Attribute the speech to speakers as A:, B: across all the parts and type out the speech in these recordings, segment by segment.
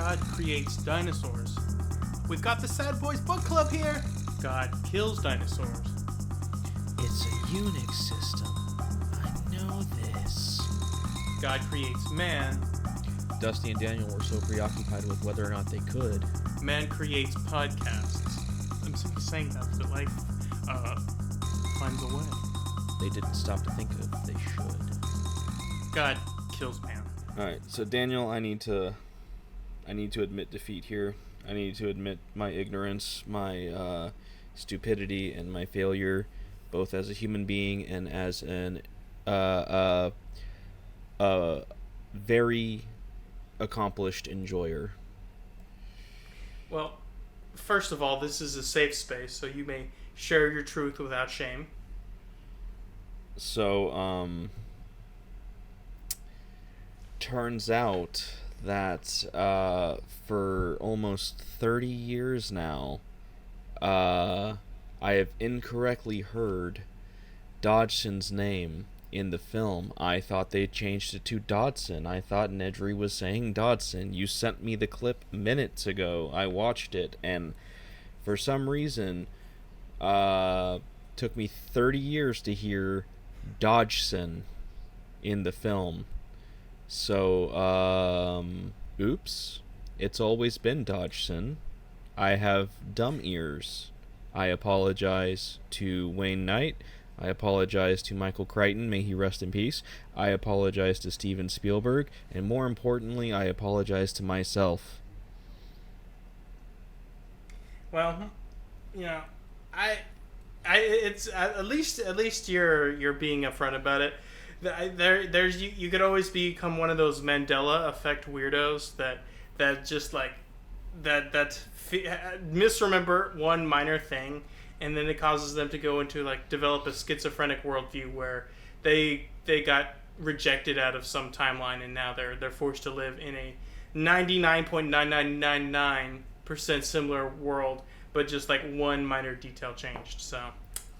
A: God creates dinosaurs. We've got the Sad Boys Book Club here. God kills dinosaurs.
B: It's a Unix system. I know this.
A: God creates man.
B: Dusty and Daniel were so preoccupied with whether or not they could.
A: Man creates podcasts. I'm simply saying that, but life finds a way.
B: They didn't stop to think of they should.
A: God kills man.
C: Alright, so Daniel, I need to admit defeat here. I need to admit my ignorance, my stupidity, and my failure, both as a human being and as an very accomplished enjoyer.
A: Well, first of all, this is a safe space, so you may share your truth without shame.
C: So, turns out that for almost 30 years now, I have incorrectly heard Dodgson's name in the film. I thought they changed it to Dodson. I thought Nedry was saying Dodson. You sent me the clip minutes ago. I watched it, and for some reason, took me 30 years to hear Dodgson in the film. So, oops. It's always been Dodgson. I have dumb ears. I apologize to Wayne Knight. I apologize to Michael Crichton, may he rest in peace. I apologize to Steven Spielberg, and more importantly, I apologize to myself.
A: Well, you know, it's at least you're being upfront about it. There's you could always become one of those Mandela effect weirdos that just like that misremember one minor thing, and then it causes them to go into like develop a schizophrenic worldview where they got rejected out of some timeline, and now they're forced to live in a 99.9999% similar world, but just like one minor detail changed. So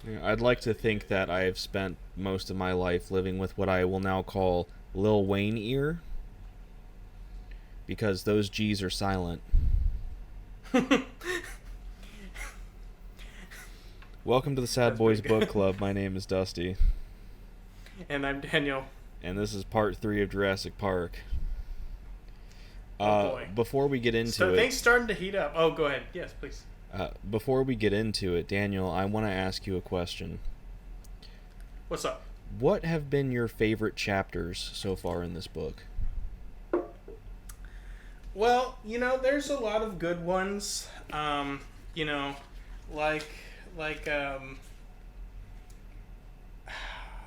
C: Yeah, I'd like to think that I have spent most of my life living with what I will now call Lil Wayne ear, because those G's are silent. Welcome to the Sad Boys Book Club. My name is Dusty.
A: And I'm Daniel.
C: And this is part 3 of Jurassic Park.
A: Oh boy.
C: Before we get into it...
A: Things starting to heat up. Oh, go ahead. Yes, please.
C: Before we get into it, Daniel, I want to ask you a question.
A: What's up?
C: What have been your favorite chapters so far in this book?
A: Well, there's a lot of good ones. Like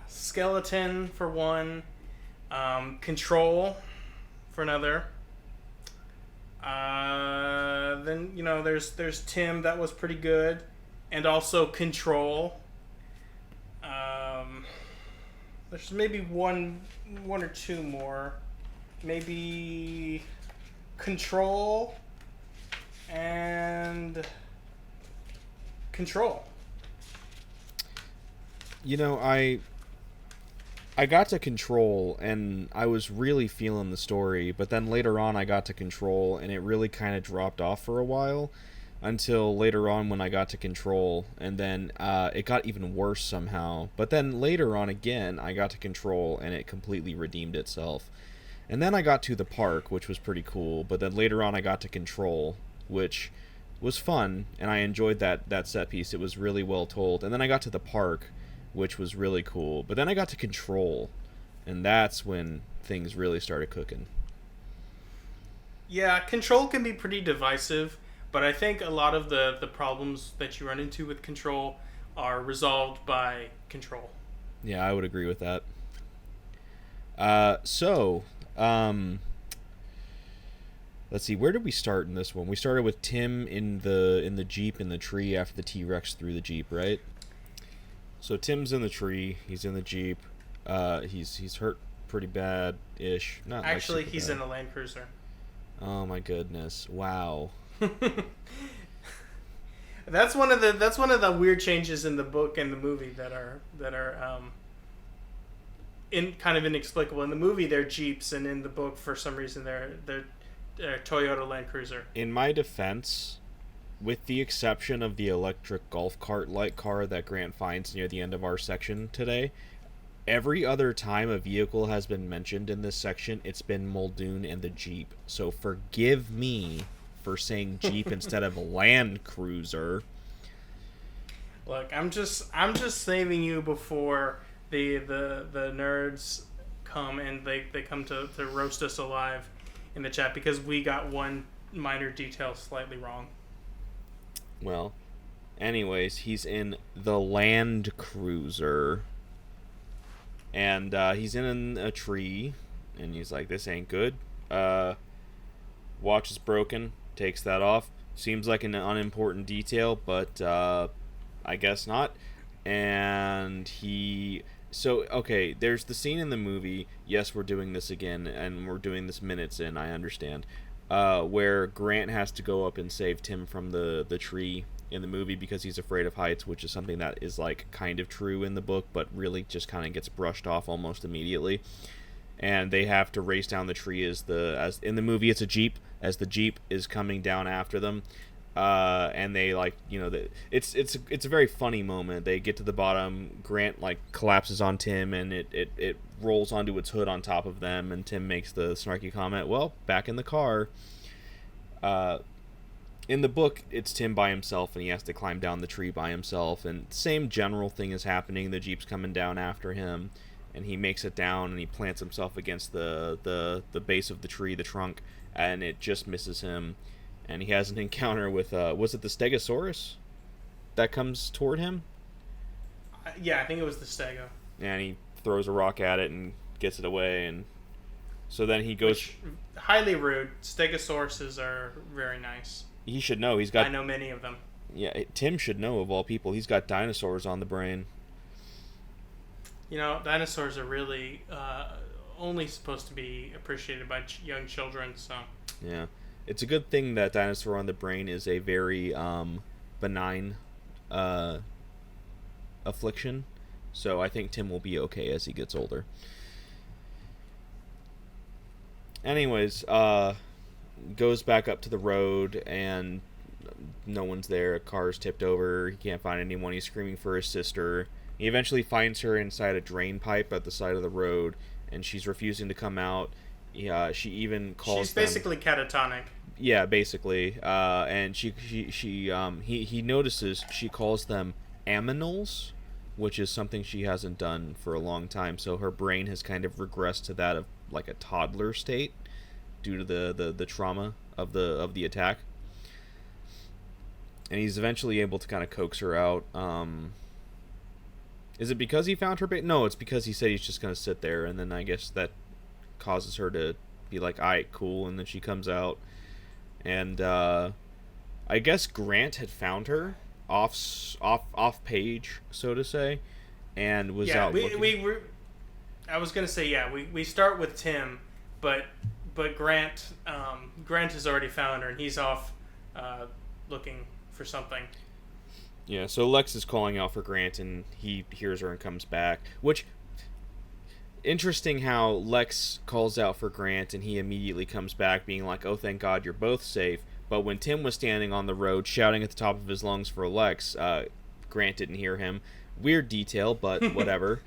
A: Skeleton for one, Control for another. Then there's Tim, that was pretty good, and also Control. There's maybe one or two more, maybe Control and Control.
C: I got to Control, and I was really feeling the story, but then later on I got to Control, and it really kind of dropped off for a while, until later on when I got to Control, and then it got even worse somehow. But then later on again, I got to Control, and it completely redeemed itself. And then I got to the park, which was pretty cool, but then later on I got to Control, which was fun, and I enjoyed that set piece. It was really well told. And then I got to the park, which was really cool. But then I got to Control, and that's when things really started cooking.
A: Yeah, Control can be pretty divisive, but I think a lot of the problems that you run into with Control are resolved by Control.
C: Yeah, I would agree with that. Let's see, where did we start in this one? We started with Tim in the Jeep in the tree after the T-Rex threw the Jeep, right? So Tim's in the tree, he's in the Jeep, he's hurt pretty bad-ish. Not
A: Actually,
C: like
A: he's
C: bad.
A: in a Land Cruiser.
C: Oh my goodness. Wow.
A: That's one of the weird changes in the book and the movie that are kind of inexplicable. In the movie, they're Jeeps, and in the book, for some reason, they're Toyota Land Cruiser.
C: In my defense, with the exception of the electric golf cart-like car that Grant finds near the end of our section today, every other time a vehicle has been mentioned in this section, it's been Muldoon and the Jeep. So forgive me for saying Jeep instead of Land Cruiser.
A: Look, I'm just saving you before the nerds come and they come to roast us alive in the chat because we got one minor detail slightly wrong.
C: Well, anyways, he's in the Land Cruiser. And he's in a tree, and he's like, this ain't good. Watch is broken, takes that off. Seems like an unimportant detail, but I guess not. And okay, there's the scene in the movie, yes, we're doing this again, and we're doing this minutes in, I understand, where Grant has to go up and save Tim from the tree in the movie because he's afraid of heights, which is something that is like kind of true in the book, but really just kind of gets brushed off almost immediately. And they have to race down the tree as in the movie it's a Jeep, as the Jeep is coming down after them. And they it's a very funny moment. They get to the bottom, Grant collapses on Tim, and it rolls onto its hood on top of them, and Tim makes the snarky comment, well, back in the car. In the book, it's Tim by himself, and he has to climb down the tree by himself, and same general thing is happening. The Jeep's coming down after him, and he makes it down, and he plants himself against the base of the tree, the trunk, and it just misses him, and he has an encounter with, was it the Stegosaurus that comes toward him?
A: Yeah, I think it was the Stego.
C: And he throws a rock at it and gets it away, and so then he goes...
A: highly rude. Stegosauruses are very nice.
C: He should know.
A: I know many of them.
C: Yeah, Tim should know of all people. He's got dinosaurs on the brain.
A: You know, dinosaurs are really only supposed to be appreciated by young children, so...
C: Yeah. It's a good thing that dinosaur on the brain is a very benign affliction. So I think Tim will be okay as he gets older. Anyways, goes back up to the road, and no one's there. A car's tipped over. He can't find anyone. He's screaming for his sister. He eventually finds her inside a drain pipe at the side of the road, and she's refusing to come out. She even calls
A: She's basically catatonic.
C: Yeah, basically. And he notices she calls them aminals, which is something she hasn't done for a long time. So her brain has kind of regressed to that of like a toddler state due to the trauma of the attack. And he's eventually able to kind of coax her out. Is it because he found her bait? No, it's because he said he's just going to sit there, and then I guess that causes her to be like, alright, cool, and then she comes out. And I guess Grant had found her off page, so to say, and was out looking.
A: I was gonna say, yeah, we start with Tim, but Grant has already found her, and he's off looking for something.
C: Yeah, so Lex is calling out for Grant, and he hears her and comes back. Which, interesting how Lex calls out for Grant, and he immediately comes back being like, oh, thank God you're both safe. But when Tim was standing on the road shouting at the top of his lungs for Lex, Grant didn't hear him. Weird detail, but whatever.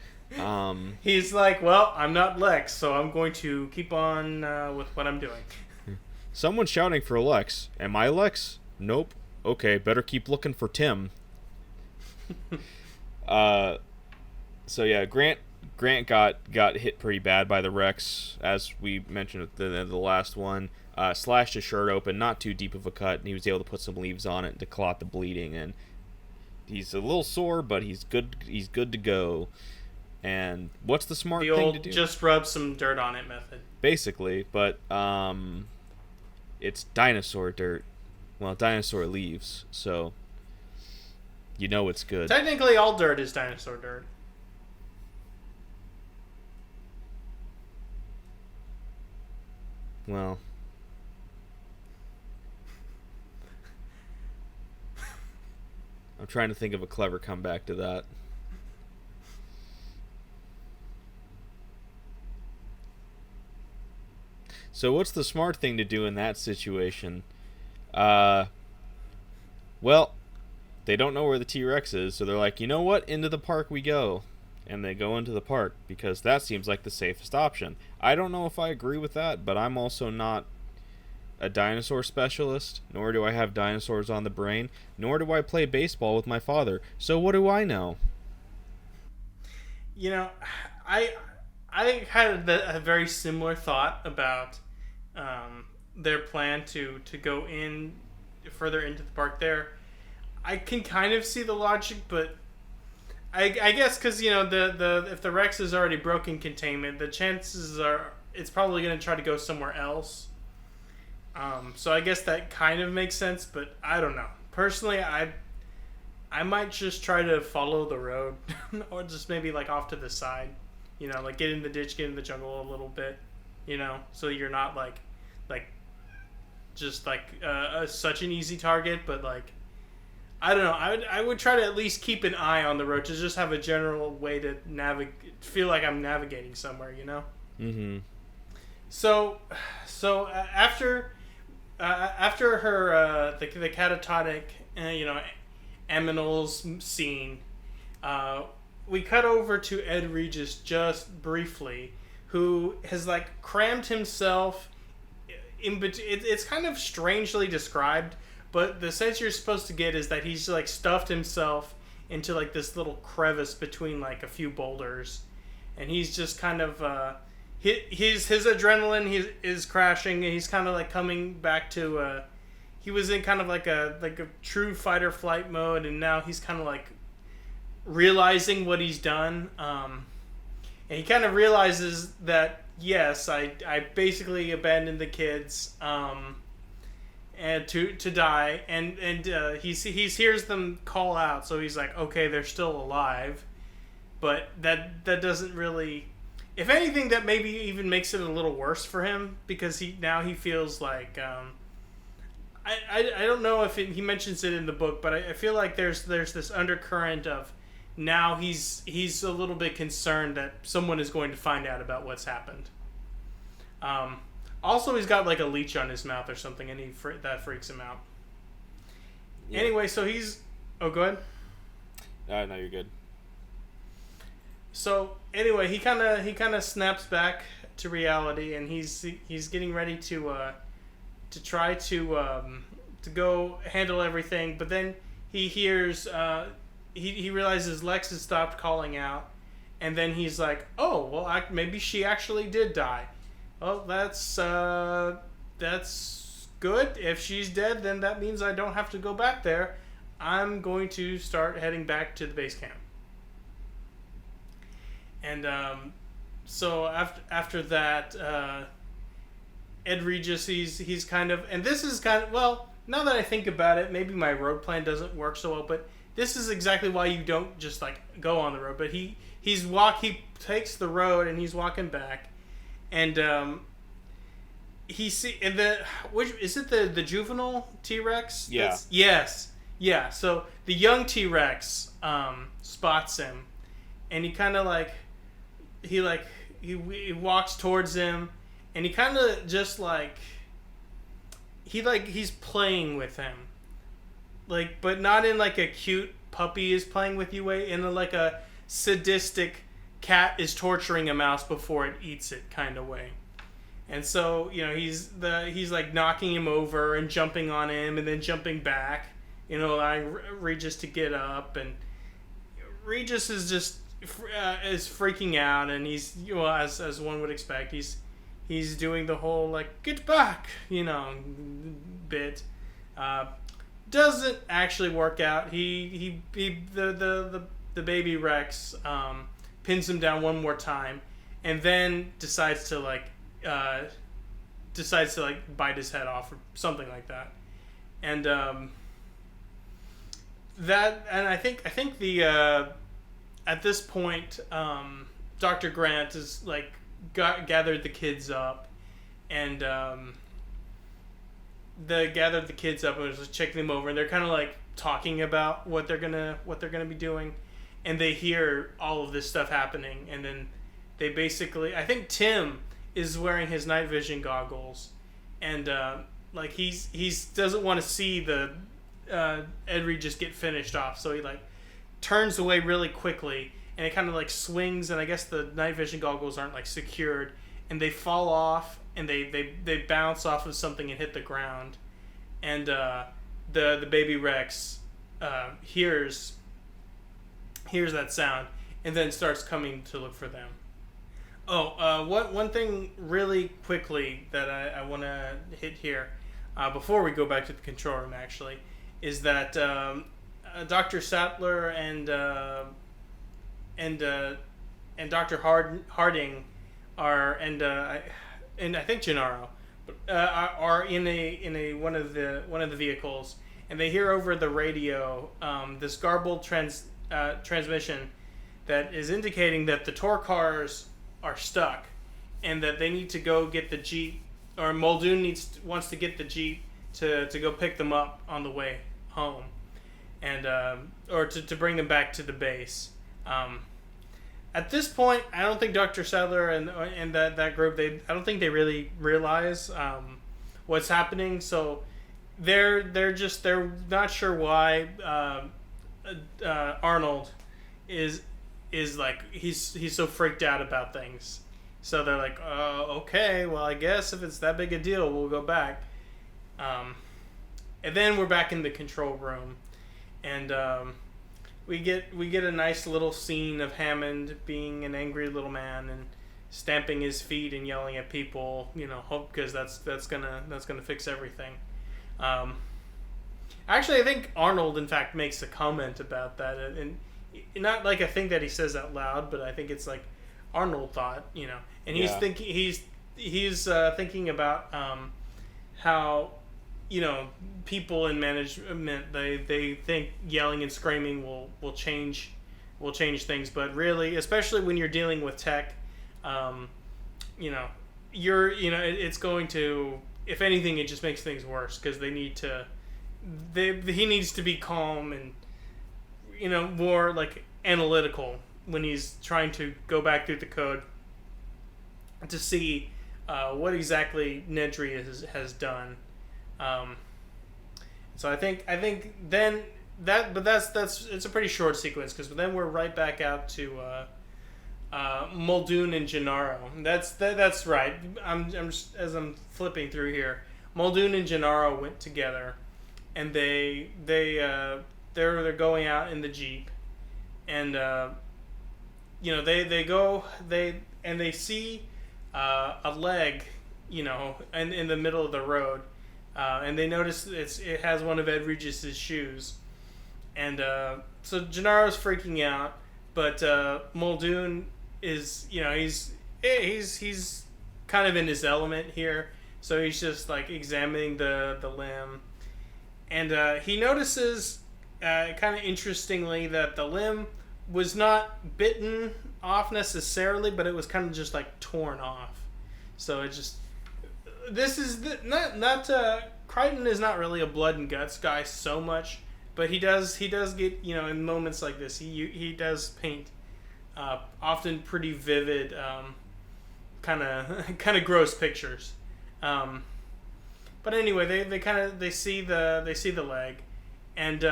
A: He's like, well, I'm not Lex, so I'm going to keep on with what I'm doing.
C: Someone's shouting for Lex. Am I Lex? Nope. Okay, better keep looking for Tim. So yeah, Grant got hit pretty bad by the Rex, as we mentioned at the last one. Slashed his shirt open, not too deep of a cut, and he was able to put some leaves on it to clot the bleeding. And he's a little sore, but he's good. He's good to go. And what's the smart thing to do?
A: Just rub some dirt on it method.
C: Basically, but it's dinosaur dirt. Well, dinosaur leaves, so you know it's good.
A: Technically, all dirt is dinosaur dirt.
C: Well, I'm trying to think of a clever comeback to that. So what's the smart thing to do in that situation? Uh, well, they don't know where the T-Rex is, so they're like, you know what? Into the park we go. And they go into the park because that seems like the safest option. I don't know if I agree with that, but I'm also not a dinosaur specialist, nor do I have dinosaurs on the brain, nor do I play baseball with my father. So what do I know?
A: You know, I I had a very similar thought about their plan to go in further into the park there. I can kind of see the logic, but I guess because the if the Rex is already broken containment, the chances are it's probably going to try to go somewhere else. So I guess that kind of makes sense, but I don't know. Personally, I might just try to follow the road, or just maybe like off to the side, like get in the ditch, get in the jungle a little bit, so you're not like just like such an easy target, but like I don't know. I would try to at least keep an eye on the road to just have a general way to feel like I'm navigating somewhere.
C: Mm-hmm.
A: So after her the catatonic aminals scene, we cut over to Ed Regis just briefly, who has like crammed himself in between. It's kind of strangely described, but the sense you're supposed to get is that he's like stuffed himself into like this little crevice between like a few boulders, and he's just kind of his adrenaline is crashing, and he's kind of like coming back to he was in kind of like a true fight or flight mode, and now he's kind of like realizing what he's done, and he kind of realizes that yes, I basically abandoned the kids and to die, and he hears them call out, so he's like, okay, they're still alive, but that doesn't really, if anything, that maybe even makes it a little worse for him, because he feels like I don't know if he mentions it in the book, but I feel like there's this undercurrent of now he's a little bit concerned that someone is going to find out about what's happened. Also, he's got like a leech on his mouth or something, and that freaks him out. Yeah. Anyway, so he's... Oh, go ahead.
C: No, you're good.
A: So anyway, he kind of snaps back to reality, and he's getting ready to try to go handle everything, but then he hears he realizes Lex has stopped calling out, and then he's like, oh well, maybe she actually did die. Well, that's good. If she's dead, then that means I don't have to go back there. I'm going to start heading back to the base camp. And so after that, Ed Regis, he's kind of, and this is kind of, well, now that I think about it, maybe my road plan doesn't work so well, but this is exactly why you don't just like go on the road. But he takes the road and he's walking back, and he see and which is it, the juvenile T-Rex?
C: Yeah.
A: Yes. Yeah. So the young T-Rex spots him, and he kind of like he walks towards him, and he kind of just like he's playing with him, like, but not in like a cute puppy is playing with you way, in like a sadistic cat is torturing a mouse before it eats it kind of way. And so he's like knocking him over and jumping on him and then jumping back, allowing Regis to get up, and Regis is just is freaking out, and he's as one would expect, he's doing the whole like get back bit. Doesn't actually work out. The baby Rex pins him down one more time, and then decides to bite his head off or something like that. And I think the at this point, Dr. Grant is like gathered the kids up, and gathered the kids up and was checking them over, and they're kind of like talking about what they're gonna be doing, and they hear all of this stuff happening, and then they basically, I think Tim is wearing his night vision goggles, and like he's doesn't want to see the Ed Regis get finished off, so he like turns away really quickly, and it kind of like swings, and I guess the night vision goggles aren't like secured, and they fall off, and they bounce off of something and hit the ground, and the baby Rex hears that sound and then starts coming to look for them. One thing really quickly that I want to hit here before we go back to the control room actually is that Dr. Sattler and Dr. Harding are and I think Gennaro are in one of the vehicles, and they hear over the radio this garbled transmission that is indicating that the tour cars are stuck and that they need to go get the Jeep, or Muldoon wants to get the Jeep to go pick them up on the way home, and or to bring them back to the base. At this point, I don't think Dr. Sadler and that group, I don't think they really realize what's happening. So they're not sure why Arnold is like he's so freaked out about things. So they're like, okay, well, I guess if it's that big a deal, we'll go back. And then we're back in the control room, and we get a nice little scene of Hammond being an angry little man and stamping his feet and yelling at people, hope, because that's gonna fix everything. Actually, I think Arnold, in fact, makes a comment about that, and not like a thing that he says out loud, but I think it's like Arnold thought, and he's thinking thinking about how people in management they think yelling and screaming will change things, but really, especially when you're dealing with tech, it's going to, if anything, it just makes things worse, because he needs to be calm and more like analytical when he's trying to go back through the code to see what exactly Nedry has done. So I think then that's it's a pretty short sequence, because then we're right back out to Muldoon and Gennaro. That's right. I'm just, as I'm flipping through here, Muldoon and Gennaro went together, and they're going out in the Jeep, and they see a leg, in the middle of the road. And they notice it has one of Ed Regis's shoes, and so Gennaro's freaking out, but Muldoon is he's kind of in his element here, so he's just like examining the limb, and he notices kind of interestingly that the limb was not bitten off necessarily, but it was kind of just like torn off. So it just. This is Crichton is not really a blood and guts guy so much, but he does get, in moments like this he does paint often pretty vivid kind of gross pictures, but anyway they see the leg, and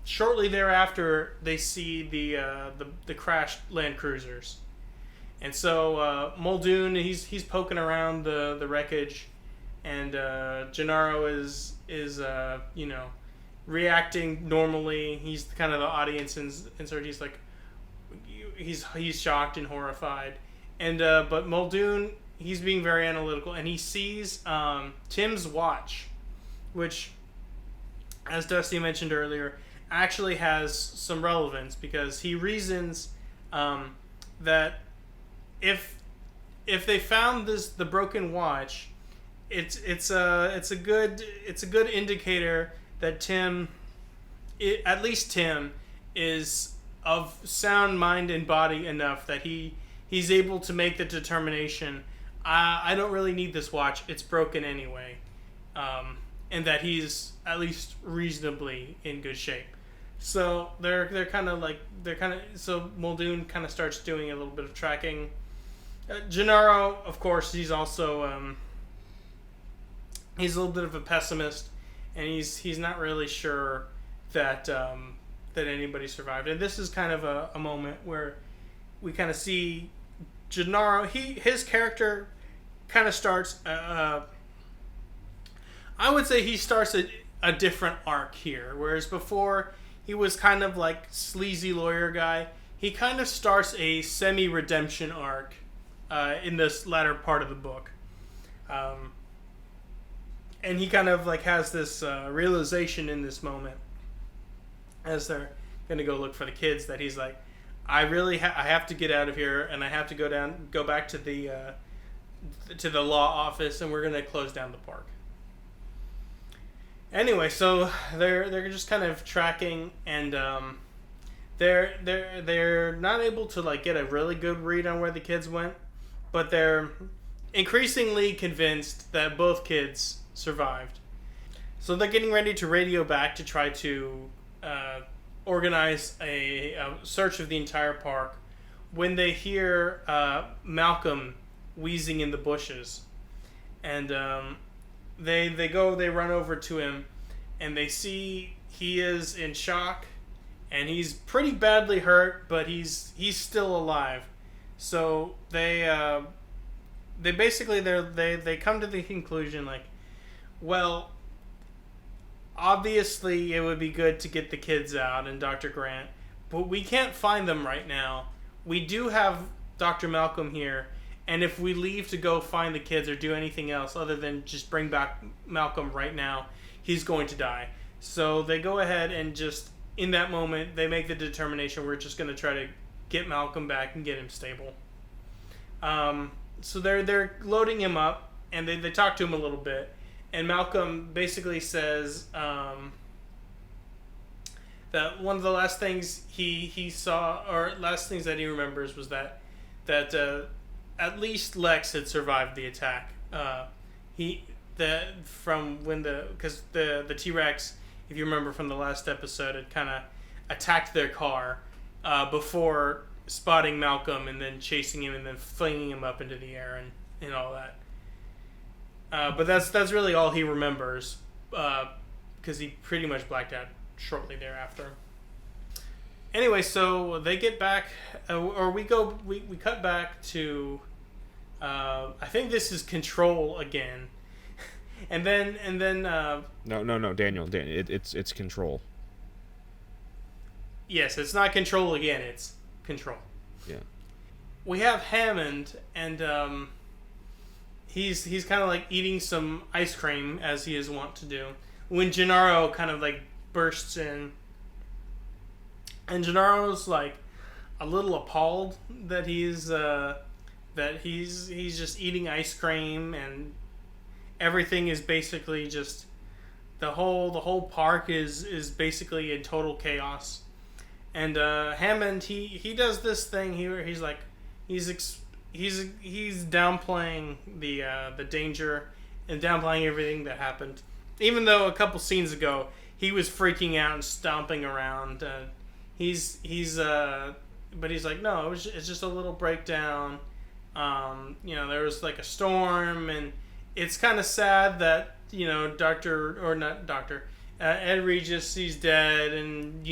A: shortly thereafter they see the crashed Land Cruisers. And so Muldoon, he's poking around the wreckage, and Gennaro is reacting normally. He's kind of the audience insert. He's like he's shocked and horrified, and but Muldoon, he's being very analytical, and he sees Tim's watch, which, as Dusty mentioned earlier, actually has some relevance, because he reasons that if they found the broken watch, it's a good indicator that at least Tim is of sound mind and body enough that he's able to make the determination, I don't really need this watch, it's broken anyway, and that he's at least reasonably in good shape. So so Muldoon kind of starts doing a little bit of tracking Gennaro, of course, he's also he's a little bit of a pessimist, and he's not really sure that that anybody survived. And this is kind of a moment where we kind of see Gennaro. His character kind of starts. I would say he starts a different arc here, whereas before he was kind of like sleazy lawyer guy. He kind of starts a semi-redemption arc in this latter part of the book. And he kind of like has this realization in this moment as they're gonna go look for the kids that he's like, I have to get out of here, and I have to go back to the law office, and we're gonna close down the park. Anyway, so they're just kind of tracking, and they're not able to like get a really good read on where the kids went, but they're increasingly convinced that both kids survived. So they're getting ready to radio back to try to organize a search of the entire park when they hear Malcolm wheezing in the bushes, and they run over to him, and they see he is in shock, and he's pretty badly hurt, but he's still alive. So they basically they come to the conclusion like, well, obviously it would be good to get the kids out and Dr. Grant, but we can't find them right now. We do have Dr. Malcolm here, and if we leave to go find the kids or do anything else other than just bring back Malcolm right now, he's going to die. So they go ahead and just, in that moment, they make the determination, we're just going to try to get Malcolm back and get him stable. So they're loading him up, and they talk to him a little bit. And Malcolm basically says that one of the last things he saw, or last things that he remembers, was that at least Lex had survived the attack. Because the T-Rex, if you remember from the last episode, had kind of attacked their car before spotting Malcolm and then chasing him and then flinging him up into the air and all that. But that's really all he remembers, because he pretty much blacked out shortly thereafter. Anyway, so they get back, or we cut back to, I think this is Control again, and then
C: No, Daniel, it's Control.
A: Yes, it's not Control again, it's Control.
C: Yeah.
A: We have Hammond, and he's kind of like eating some ice cream, as he is wont to do, when Gennaro kind of like bursts in. And Gennaro's like a little appalled that he's just eating ice cream, and everything is basically just the whole park is basically in total chaos. And Hammond he does this thing here. He's like he's downplaying the danger and downplaying everything that happened, even though a couple scenes ago he was freaking out and stomping around. But he's like, no, it's just a little breakdown. There was like a storm, and it's kind of sad that Ed Regis, he's dead, and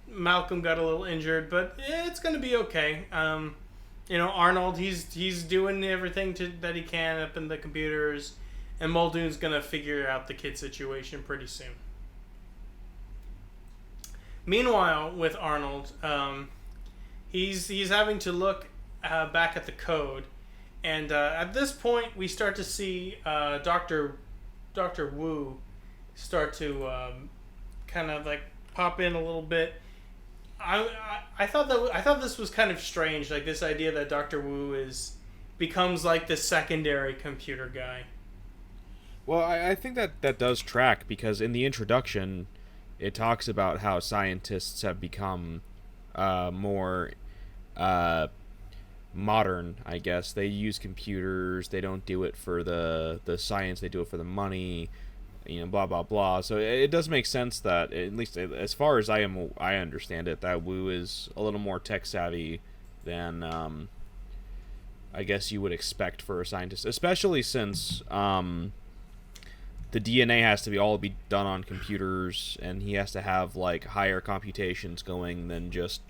A: Malcolm got a little injured, but it's gonna be okay. Arnold, he's doing everything that he can up in the computers, and Muldoon's gonna figure out the kid situation pretty soon. Meanwhile, with Arnold, he's having to look back at the code, and at this point we start to see Dr. Wu start to kind of like pop in a little bit. I thought this was kind of strange, like this idea that Dr. Wu becomes like the secondary computer guy.
C: Well, I think that does track, because in the introduction it talks about how scientists have become more modern, I guess. They use computers. They don't do it for the science. They do it for the money, blah, blah, blah. So it does make sense that, at least as far as I understand it, that Wu is a little more tech savvy than I guess you would expect for a scientist, especially since the DNA has to be done on computers, and he has to have like higher computations going than just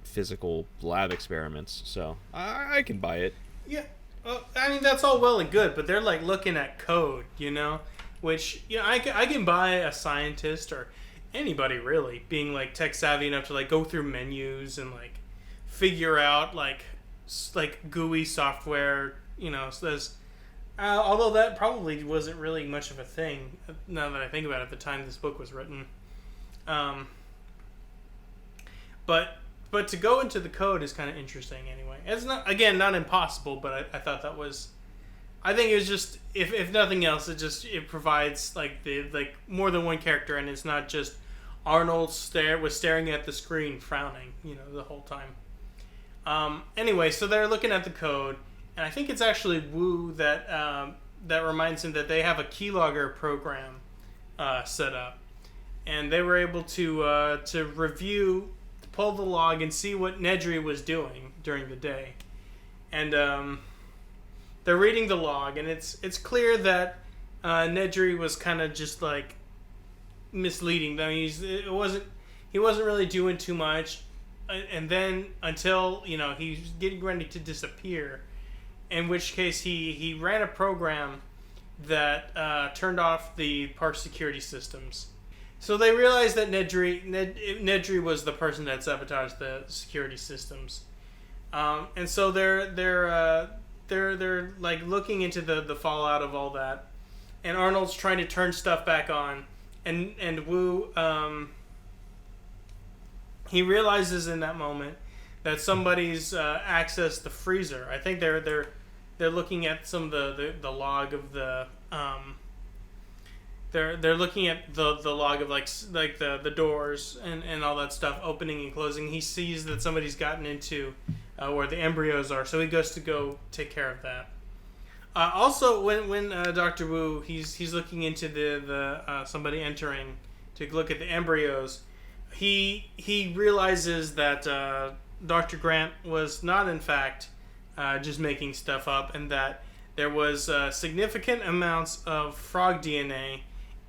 C: physical lab experiments. So I can buy it.
A: Yeah, well, I mean that's all well and good, but they're like looking at code, which I can buy a scientist or anybody really being like tech savvy enough to like go through menus and like figure out like GUI software, So there's, although that probably wasn't really much of a thing now that I think about it at the time this book was written. But to go into the code is kind of interesting anyway. It's not impossible, but I thought that was, I think it was just, if nothing else, it provides like more than one character, and it's not just Arnold was staring at the screen frowning, the whole time. Anyway, so they're looking at the code, and I think it's actually Wu that reminds him that they have a keylogger program set up, and they were able to pull the log and see what Nedry was doing during the day, and they're reading the log, and it's clear that Nedry was kind of just like misleading them. He wasn't really doing too much, and then until he's getting ready to disappear, in which case he ran a program that turned off the park security systems. So they realized that Nedry was the person that sabotaged the security systems, and so they're like looking into the fallout of all that, and Arnold's trying to turn stuff back on, and Wu he realizes in that moment that somebody's accessed the freezer. I think they're looking at some of the log of the they're looking at the log of like the doors and all that stuff opening and closing. He sees that somebody's gotten into where the embryos are, so he goes to go take care of that. Also, when Dr. Wu he's looking into the somebody entering to look at the embryos, he realizes that Dr. Grant was not in fact just making stuff up, and that there was significant amounts of frog DNA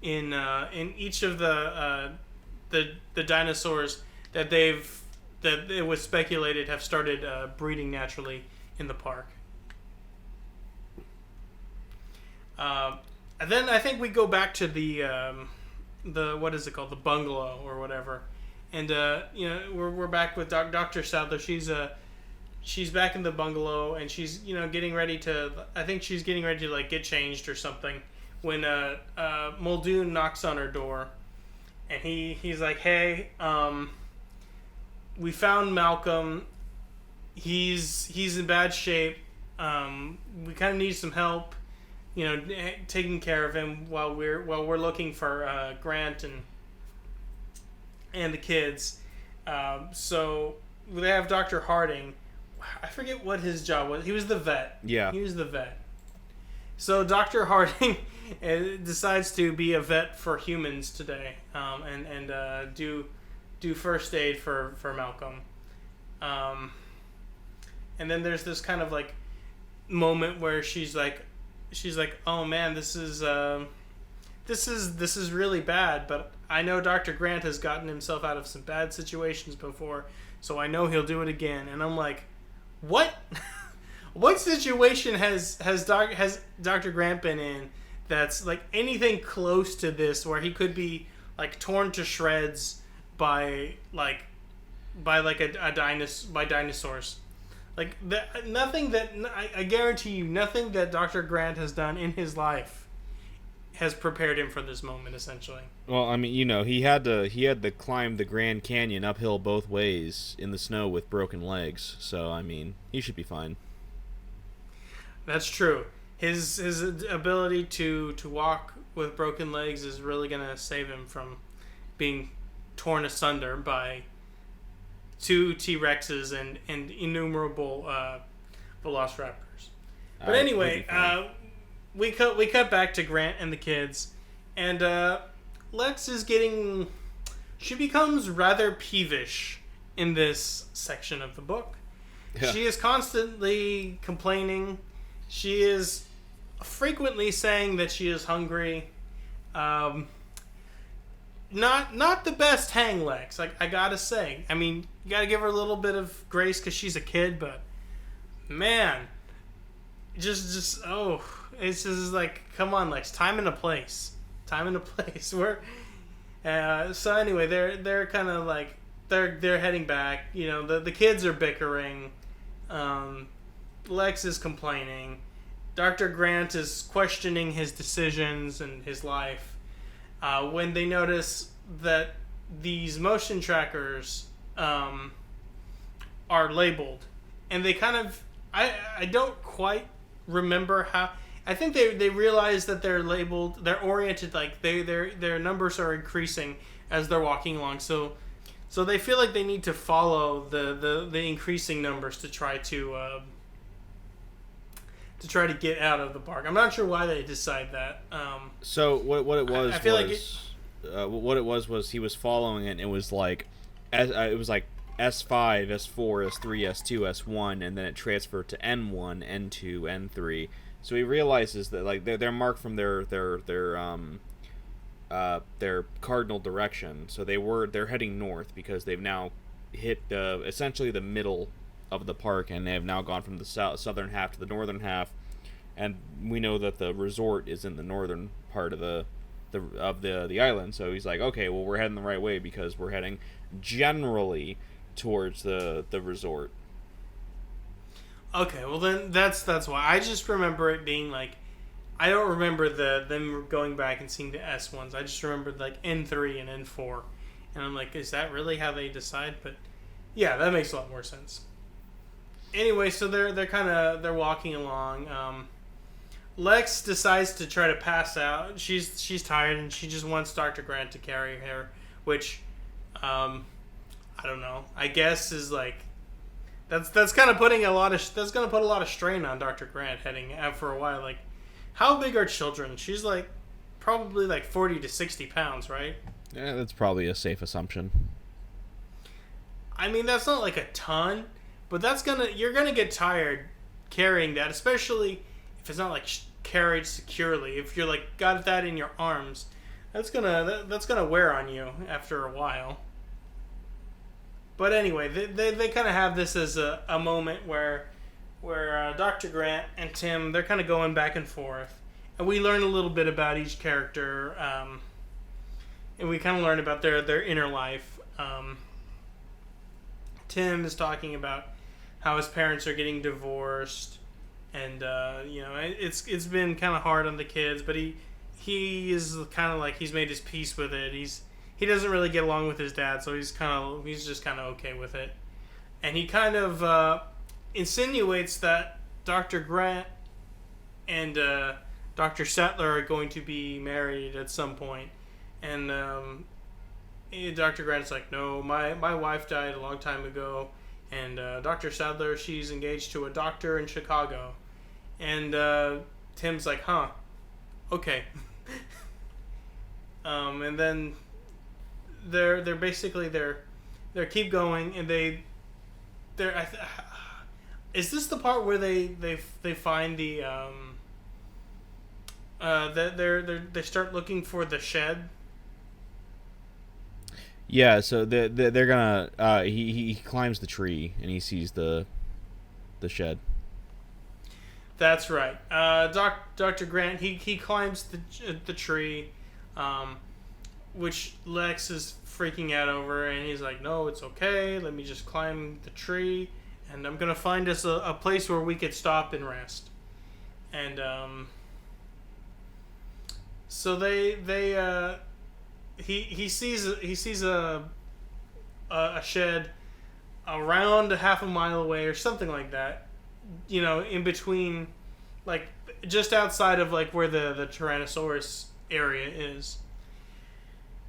A: in each of the dinosaurs that it was speculated have started breeding naturally in the park. And then I think we go back to the what is it called, the bungalow or whatever, and we're back with Dr. Sadler. She's back in the bungalow, and she's getting ready to. I think she's getting ready to like get changed or something when Muldoon knocks on her door, and he's like, "Hey, we found Malcolm. He's in bad shape. We kind of need some help, taking care of him while we're looking for Grant and the kids. So they have Dr. Harding. I forget what his job was. He was the vet.
C: Yeah.
A: He was the vet. So Dr. Harding decides to be a vet for humans today, and do first aid for Malcolm. And then there's this kind of like moment where she's like, oh man, this is really bad, but I know Dr. Grant has gotten himself out of some bad situations before, so I know he'll do it again. And I'm like, what? What situation has Dr. Grant been in that's like anything close to this, where he could be like torn to shreds by dinosaurs? Like nothing that I guarantee you, nothing that Dr. Grant has done in his life has prepared him for this moment. Essentially.
C: Well, I mean, he had to climb the Grand Canyon uphill both ways in the snow with broken legs. So I mean, he should be fine.
A: That's true. His ability to walk with broken legs is really gonna save him from being torn asunder by two T-Rexes and innumerable velociraptors. But anyway, we cut back to Grant and the kids, and Lex is getting. She becomes rather peevish in this section of the book,
C: Yeah.
A: She is constantly complaining. She is frequently saying that she is hungry. Um, not the best hang, Lex. Like, I gotta say. I mean, you gotta give her a little bit of grace because she's a kid, but man, it's just like, come on, Lex. Time and a place. Time and a place. So anyway, they're kind of like they're heading back. You know, the kids are bickering. Lex is complaining. Dr. Grant is questioning his decisions and his life. When they notice that these motion trackers are labeled, and they kind of I don't quite remember how. I think they realize that they're labeled. They're oriented like their numbers are increasing as they're walking along. So they feel like they need to follow the increasing numbers to try to get out of the park. I'm not sure why they decide that.
C: So what it was
A: I feel
C: what it was he was following it. And it was like it was like S5, S4, S3, S2, S1, and then it transferred to N1, N2, N3. So he realizes that like they're marked from their cardinal direction. So they're heading north because they've now hit essentially the middle of the park, and they have now gone from the southern half to the northern half. And we know that the resort is in the northern part of the island. So he's like, okay, well, we're heading the right way because we're heading generally towards the resort.
A: Okay, well then that's why. I just remember it being like, I don't remember them going back and seeing the S ones. I just remembered like N3 and N4, and I'm like, is that really how they decide? But yeah, that makes a lot more sense. Anyway, so they're walking along. Lex decides to try to pass out. She's tired and she just wants Dr. Grant to carry her, which I don't know. I guess is like that's kind of putting that's going to put a lot of strain on Dr. Grant heading out for a while. Like, how big are children? She's like probably like 40 to 60 pounds, right?
C: Yeah, that's probably a safe assumption.
A: I mean, that's not like a ton, but you're gonna get tired carrying that, especially if it's not like carried securely. If you're like got that in your arms, that's gonna wear on you after a while. But anyway, they kind of have this as a moment where Dr. Grant and Tim, they're kind of going back and forth, and we learn a little bit about each character, and we kind of learn about their inner life. Tim is talking about how his parents are getting divorced, and it's been kind of hard on the kids, but he is kind of like he's made his peace with it. He doesn't really get along with his dad, so he's just kind of okay with it, and he kind of insinuates that Dr. Grant and Dr. Sattler are going to be married at some point, and Dr. Grant's like, no, my wife died a long time ago, and Dr. Sadler, she's engaged to a doctor in Chicago, and Tim's like, huh, okay. And then they're basically they keep going, and is this the part where they find the they start looking for the shed?
C: Yeah, so they're gonna he climbs the tree and he sees the shed.
A: That's right. Dr. Grant he climbs the tree, which Lex is freaking out over, and he's like, "No, it's okay. Let me just climb the tree, and I'm gonna find us a place where we could stop and rest." And so he sees a shed around half a mile away or something like that, in between, like just outside of like where the Tyrannosaurus area is.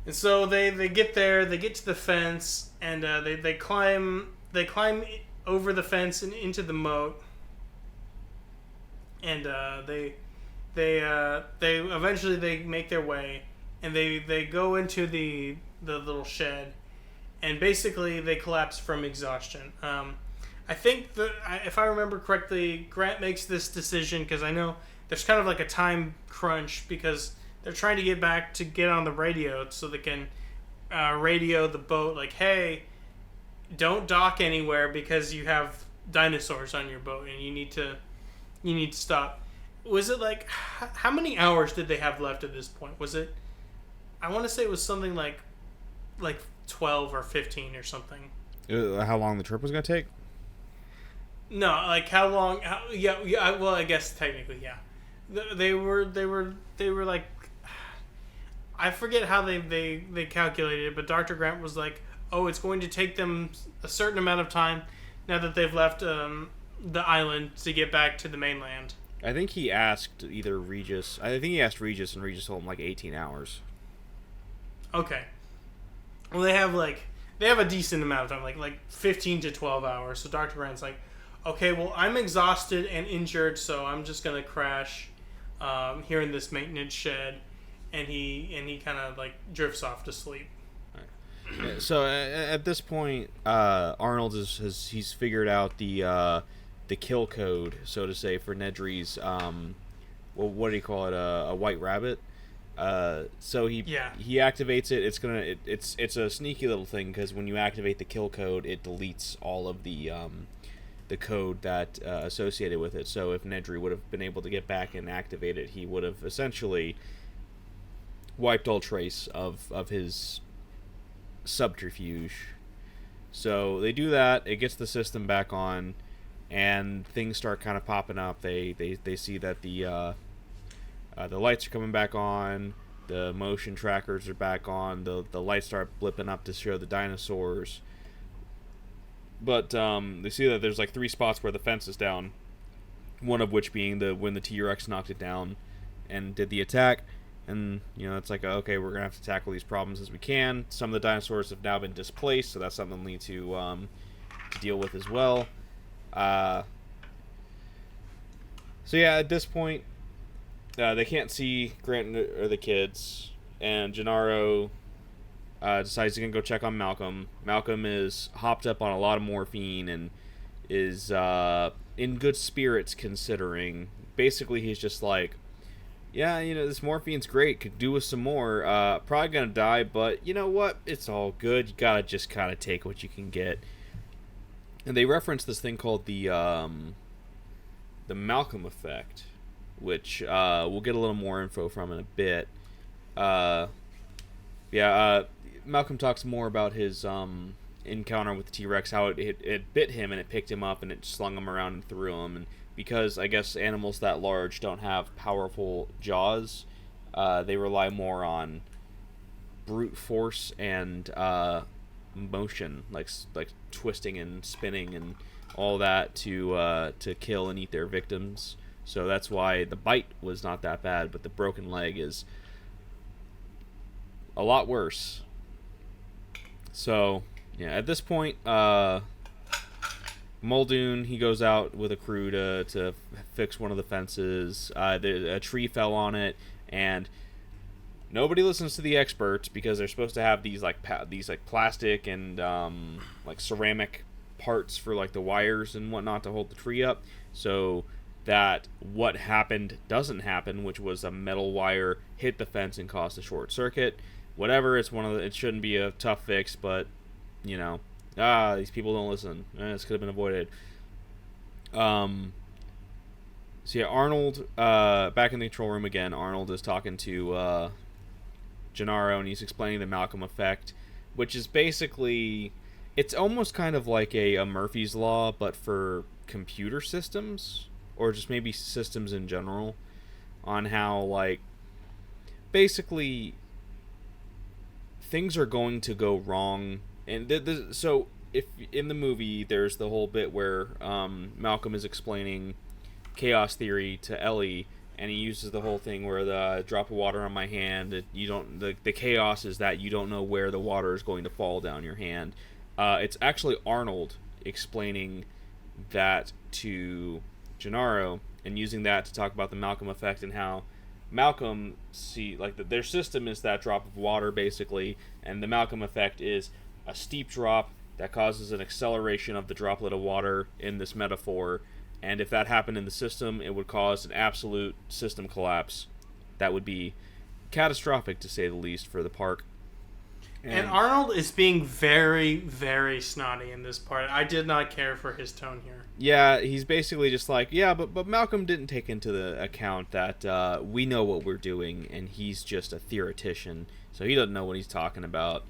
A: And so they get there, they get to the fence, and they climb over the fence and into the moat, and they eventually make their way, and they go into the little shed, and basically they collapse from exhaustion. I think if I remember correctly, Grant makes this decision because I know there's kind of like a time crunch because they're trying to get on the radio so they can radio the boat like, hey, don't dock anywhere because you have dinosaurs on your boat and you need to stop. Was it like how many hours did they have left at this point? Was it? I want to say it was something like 12 or 15 or something.
C: How long the trip was gonna take?
A: No, like how long? Yeah. Well, I guess technically, yeah. They were like, I forget how they calculated it, but Dr. Grant was like, oh, it's going to take them a certain amount of time now that they've left the island to get back to the mainland.
C: I think he asked either Regis. I think he asked Regis, and Regis told him like 18 hours.
A: Okay. Well, they have a decent amount of time, like 15 to 12 hours. So Dr. Grant's like, okay, well, I'm exhausted and injured, so I'm just gonna crash here in this maintenance shed, and he kind of like drifts off to sleep.
C: Right. So at this point, Arnold he's figured out the kill code, so to say, for Nedry's well, what do you call it? A white rabbit. So he activates it. It's a sneaky little thing because when you activate the kill code, it deletes all of the code that associated with it. So if Nedry would have been able to get back and activate it, he would have essentially wiped all trace of his subterfuge. So they do that. It gets the system back on, and things start kind of popping up. They see that the lights are coming back on. The motion trackers are back on. The lights start blipping up to show the dinosaurs. But they see that there's like 3 spots where the fence is down. One of which being when the T-Rex knocked it down and did the attack. And, it's like, okay, we're going to have to tackle these problems as we can. Some of the dinosaurs have now been displaced, so that's something we need to deal with as well. So yeah, at this point, they can't see Grant or the kids, and Gennaro decides he's going to go check on Malcolm. Malcolm is hopped up on a lot of morphine and is in good spirits considering. Basically, he's just like, yeah, this morphine's great. Could do with some more. Probably going to die, but you know what? It's all good. You got to just kind of take what you can get. And they reference this thing called the Malcolm effect, which we'll get a little more info from in a bit. Malcolm talks more about his encounter with the T-Rex, how it bit him and it picked him up and it slung him around and threw him. And because I guess animals that large don't have powerful jaws, they rely more on brute force and motion, like twisting and spinning and all that to kill and eat their victims. So that's why the bite was not that bad, but the broken leg is a lot worse. So, yeah, at this point, Muldoon, he goes out with a crew to fix one of the fences. A tree fell on it, and nobody listens to the experts because they're supposed to have these plastic and like ceramic parts for like the wires and whatnot to hold the tree up, so that what happened doesn't happen, which was a metal wire hit the fence and caused a short circuit. Whatever, it shouldn't be a tough fix, but these people don't listen. This could have been avoided. So yeah, Arnold, back in the control room again, Arnold is talking to Gennaro, and he's explaining the Malcolm effect, which is basically, it's almost kind of like a Murphy's Law, but for computer systems, or just maybe systems in general, on how, like, basically things are going to go wrong. And so if in the movie there's the whole bit where Malcolm is explaining chaos theory to Ellie, and he uses the whole thing where the drop of water on my hand, the chaos is that you don't know where the water is going to fall down your hand. It's actually Arnold explaining that to Gennaro and using that to talk about the Malcolm effect and how Malcolm their system is that drop of water basically, and the Malcolm effect is a steep drop that causes an acceleration of the droplet of water in this metaphor. And if that happened in the system, it would cause an absolute system collapse. That would be catastrophic, to say the least, for the park.
A: And Arnold is being very, very snotty in this part. I did not care for his tone here.
C: Yeah, he's basically just like, yeah, but Malcolm didn't take into the account that we know what we're doing, and he's just a theoretician, so he doesn't know what he's talking about.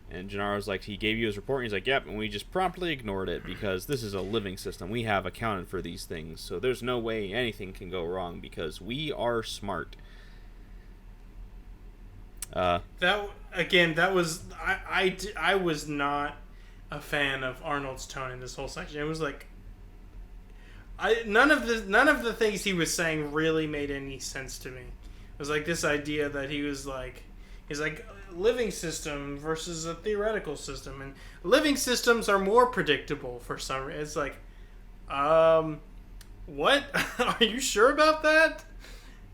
C: And Gennaro's like, he gave you his report, and he's like, yep, and we just promptly ignored it, because this is a living system. We have accounted for these things, so there's no way anything can go wrong, because we are smart.
A: I was not a fan of Arnold's tone in this whole section. It was like, none of the things he was saying really made any sense to me. It was like this idea that he's like living system versus a theoretical system, and living systems are more predictable for some reason. It's like, what? Are you sure about that?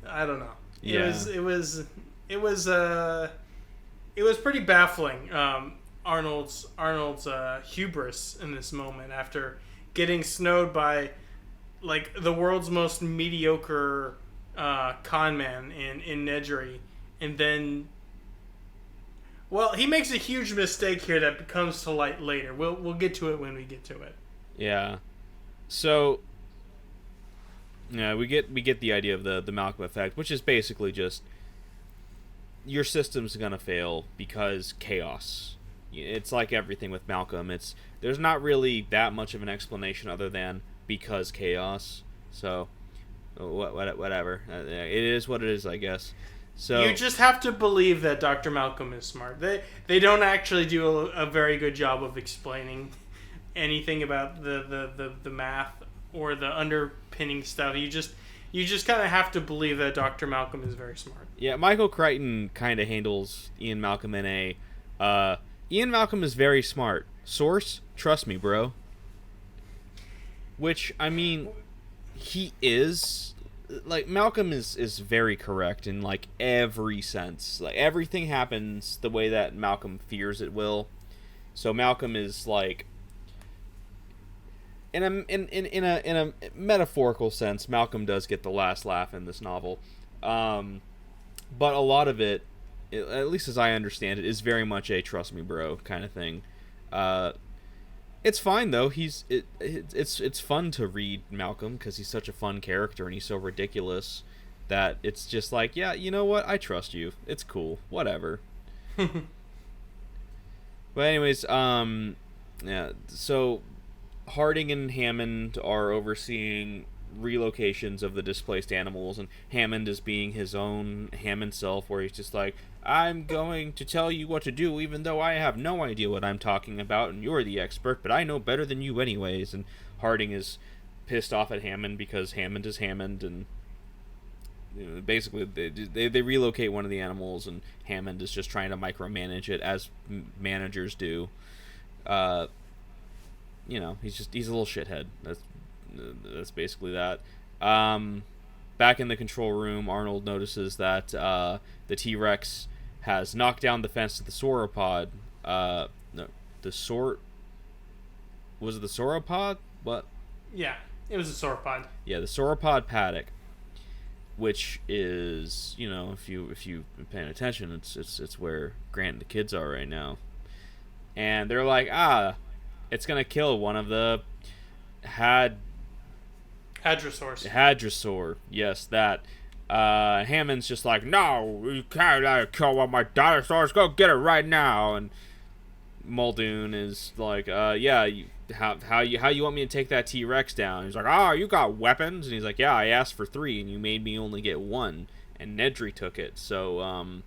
A: I don't know.
C: Yeah.
A: It was pretty baffling. Arnold's hubris in this moment after getting snowed by like the world's most mediocre con man in Nedry, and then, well, he makes a huge mistake here that comes to light later. We'll get to it when we get to it.
C: Yeah. So, yeah, we get the idea of the Malcolm effect, which is basically just your system's gonna fail because chaos. It's like everything with Malcolm. There's not really that much of an explanation other than because chaos. So, whatever. It is what it is, I guess. So
A: you just have to believe that Dr. Malcolm is smart. They don't actually do a very good job of explaining anything about the math or the underpinning stuff. You just kind of have to believe that Dr. Malcolm is very smart.
C: Yeah, Michael Crichton kind of handles Ian Malcolm in a Ian Malcolm is very smart. Source, trust me, bro. Which, I mean, he is. Like, Malcolm is very correct in, like, every sense. Like, everything happens the way that Malcolm fears it will. So Malcolm is, like, in a metaphorical sense, Malcolm does get the last laugh in this novel. But a lot of it, at least as I understand it, is very much a trust me bro kind of thing. It's fine though. It's fun to read Malcolm because he's such a fun character and he's so ridiculous that it's just like, yeah, you know what? I trust you. It's cool. Whatever. But anyways, yeah. So Harding and Hammond are overseeing relocations of the displaced animals, and Hammond is being his own Hammond self, where he's just like, I'm going to tell you what to do even though I have no idea what I'm talking about and you're the expert, but I know better than you anyways. And Harding is pissed off at Hammond because Hammond is Hammond, and basically they relocate one of the animals and Hammond is just trying to micromanage it as managers do. He's a little shithead. That's basically that. Back in the control room, Arnold notices that the T-Rex has knocked down the fence to the sauropod. Was it the sauropod? What?
A: Yeah, it was a sauropod.
C: Yeah, the sauropod paddock, which is, if you've been paying attention, it's where Grant and the kids are right now, and they're like, it's gonna kill one of the Hadrosaur. Yes, that. Hammond's just like, no, you can't kill one of my dinosaurs. Go get it right now. And Muldoon is like, yeah, how you want me to take that T-Rex down? He's like, you got weapons? And he's like, yeah, I asked for 3, and you made me only get 1. And Nedry took it. So,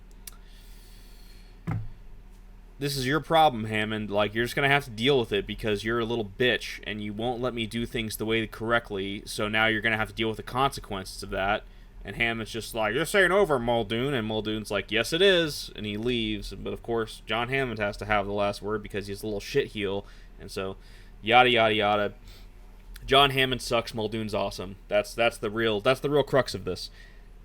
C: this is your problem, Hammond. Like, you're just gonna have to deal with it because you're a little bitch and you won't let me do things the way correctly, so now you're gonna have to deal with the consequences of that. And Hammond's just like, this ain't over, Muldoon. And Muldoon's like, yes it is, and he leaves. But of course John Hammond has to have the last word because he's a little shitheel, and so yada yada yada. John Hammond sucks, Muldoon's awesome. That's the real crux of this.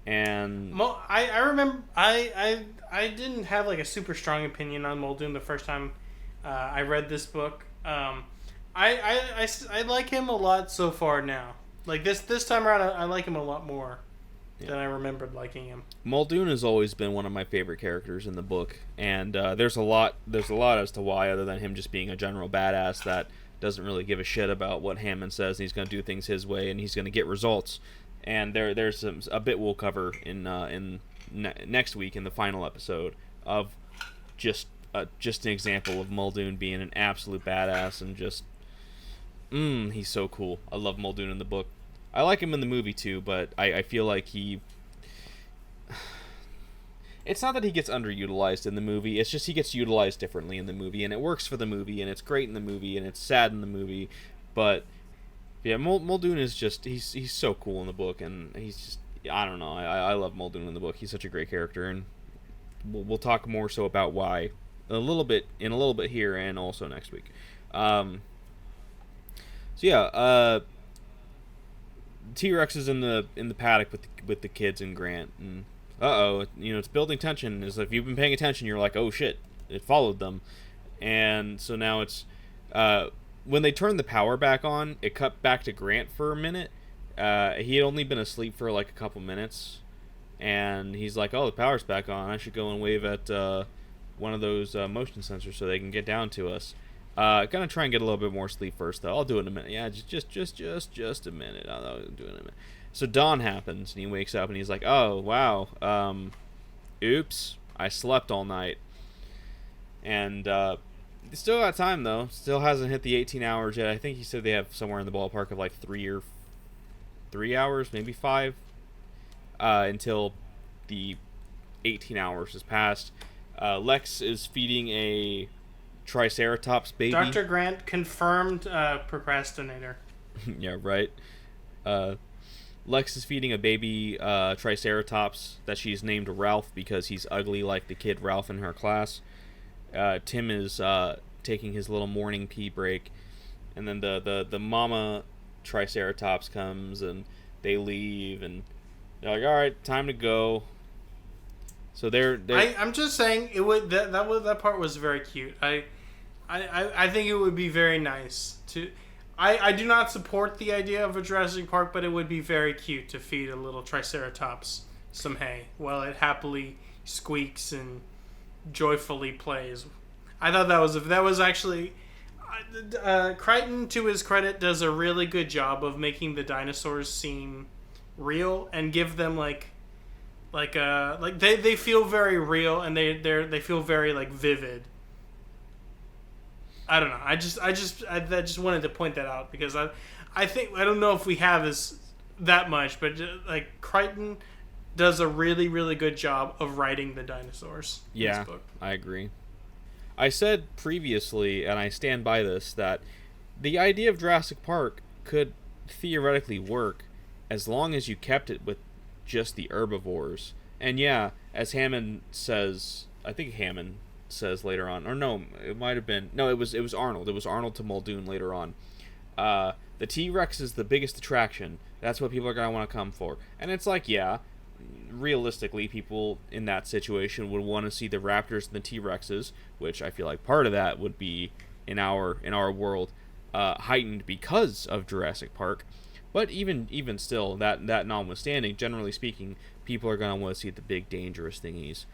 C: And
A: I remember I didn't have like a super strong opinion on Muldoon the first time I read this book. Um, I like him a lot so far now. Like this time around, I like him a lot more than I remembered liking him.
C: Muldoon has always been one of my favorite characters in the book, and there's a lot as to why, other than him just being a general badass that doesn't really give a shit about what Hammond says, and he's going to do things his way, and he's going to get results. And there's a bit we'll cover in next week in the final episode of just an example of Muldoon being an absolute badass and just he's so cool. I love Muldoon in the book. I like him in the movie too, but I feel like it's not that he gets underutilized in the movie, it's just he gets utilized differently in the movie, and it works for the movie, and it's great in the movie, and it's sad in the movie, but yeah, Muldoon is just, he's so cool in the book, and he's just, I don't know, I love Muldoon in the book. He's such a great character, and we'll talk more so about why in a little bit here, and also next week. T-Rex is in the paddock with the kids and Grant, and it's building tension. Is if you've been paying attention, you're like, oh shit, it followed them, and so now it's when they turned the power back on, it cut back to Grant for a minute. He had only been asleep for like a couple minutes, and he's like, oh, the power's back on. I should go and wave at one of those motion sensors so they can get down to us. Gonna try and get a little bit more sleep first, though. I'll do it in a minute. Yeah, just a minute. I'll do it in a minute. So dawn happens, and he wakes up, and he's like, oh, wow. Oops. I slept all night. And, still got time, though. Still hasn't hit the 18 hours yet. I think he said they have somewhere in the ballpark of, like, 3 hours, maybe 5, until the 18 hours has passed. Lex is feeding a Triceratops baby.
A: Dr. Grant confirmed procrastinator.
C: Yeah, right. Lex is feeding a baby Triceratops that she's named Ralph because he's ugly like the kid Ralph in her class. Tim is taking his little morning pee break, and then the mama Triceratops comes, and they leave, and they're like, all right, time to go. So
A: I'm just saying it would that part was very cute. I think it would be very nice to. I do not support the idea of a Jurassic Park, but it would be very cute to feed a little Triceratops some hay while it happily squeaks and joyfully plays. I thought that was actually Crichton, to his credit, does a really good job of making the dinosaurs seem real and give them they feel very real, and they feel very like vivid. I don't know. I just wanted to point that out because I think I don't know if we have that much, but like Crichton does a really, really good job of writing the dinosaurs.
C: Yeah,
A: in this book.
C: I agree. I said previously, and I stand by this, that the idea of Jurassic Park could theoretically work as long as you kept it with just the herbivores. And yeah, as Hammond says, I think Hammond says later on, or no, it might have been, no, it was Arnold. It was Arnold to Muldoon later on. The T-Rex is the biggest attraction. That's what people are going to want to come for. And it's like, yeah, realistically, people in that situation would want to see the raptors and the T-Rexes, which I feel like part of that would be in our world heightened because of Jurassic Park. But even still, that notwithstanding, generally speaking, people are going to want to see the big dangerous thingies.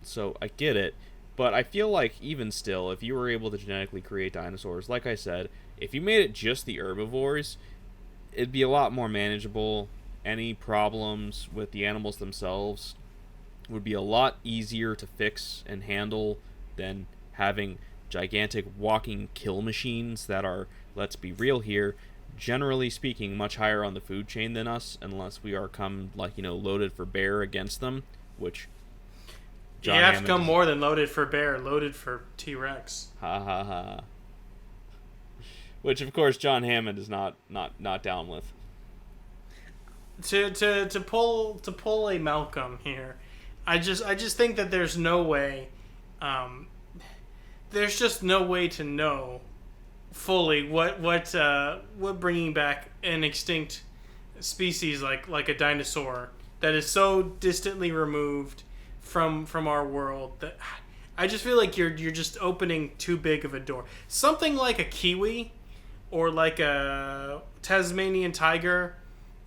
C: So I get it, but I feel like even still, if you were able to genetically create dinosaurs, like I said, if you made it just the herbivores, it'd be a lot more manageable. Any problems with the animals themselves would be a lot easier to fix and handle than having gigantic walking kill machines that are, let's be real here, generally speaking, much higher on the food chain than us, unless we are loaded for bear against them, which
A: you have to come more than loaded for bear, loaded for T-Rex.
C: Ha ha ha. Which of course John Hammond is not down with.
A: To pull a Malcolm here, I just think that there's no way, there's just no way to know fully what bringing back an extinct species like a dinosaur that is so distantly removed from our world that I just feel like you're just opening too big of a door. Something like a kiwi, or like a Tasmanian tiger.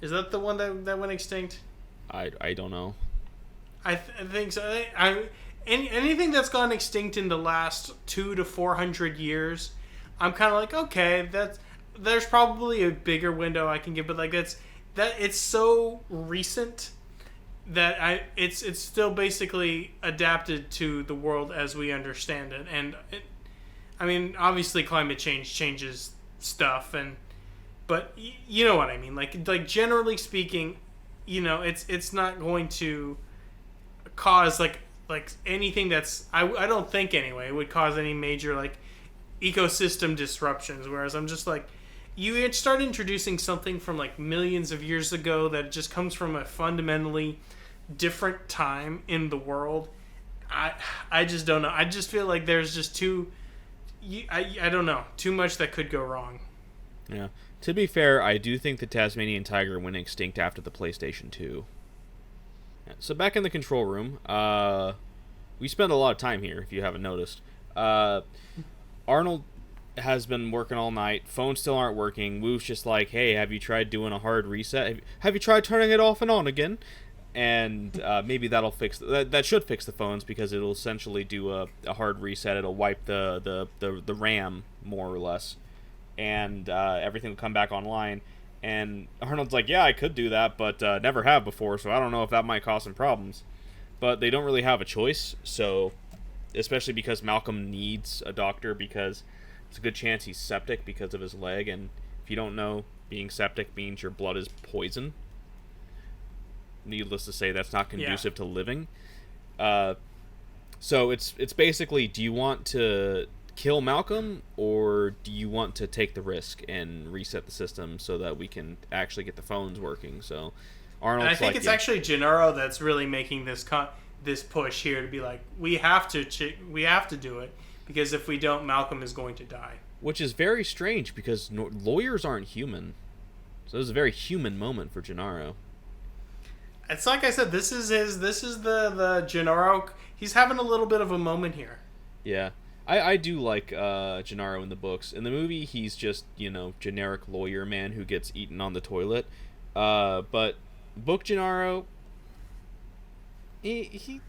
A: Is that the one that went extinct?
C: I don't know.
A: I think so. Anything that's gone extinct in the last 200 to 400 years, I'm kind of like, okay, there's probably a bigger window I can give, but like it's so recent that it's still basically adapted to the world as we understand it, and I mean, obviously climate change changes stuff, but you know what I mean. Like generally speaking, it's not going to cause like anything that's I don't think anyway it would cause any major like ecosystem disruptions. Whereas I'm just like, you start introducing something from like millions of years ago that just comes from a fundamentally different time in the world. I just don't know. I just feel like there's just I don't know, too much that could go wrong.
C: Yeah. To be fair, I do think the Tasmanian tiger went extinct after the PlayStation 2. So back in the control room, we spend a lot of time here, if you haven't noticed. Arnold has been working all night. Phones still aren't working. Wu's just like, hey, have you tried doing a hard reset? Have you tried turning it off and on again? And maybe that'll fix... That should fix the phones, because it'll essentially do a hard reset. It'll wipe the RAM, more or less. And everything will come back online. And Arnold's like, yeah, I could do that, but never have before, so I don't know if that might cause some problems. But they don't really have a choice, so... Especially because Malcolm needs a doctor, because it's a good chance he's septic because of his leg, and if you don't know, being septic means your blood is poison. Needless to say, that's not conducive to living. So it's basically, do you want to kill Malcolm, or do you want to take the risk and reset the system so that we can actually get the phones working? So Arnold's
A: and I think it's actually Gennaro that's really making this push here to be like, we have to do it, because if we don't, Malcolm is going to die.
C: Which is very strange, because lawyers aren't human. So it was a very human moment for Gennaro.
A: It's like I said, this is the Gennaro. He's having a little bit of a moment here.
C: Yeah. I do like Gennaro in the books. In the movie, he's just, generic lawyer man who gets eaten on the toilet. But book Gennaro, he's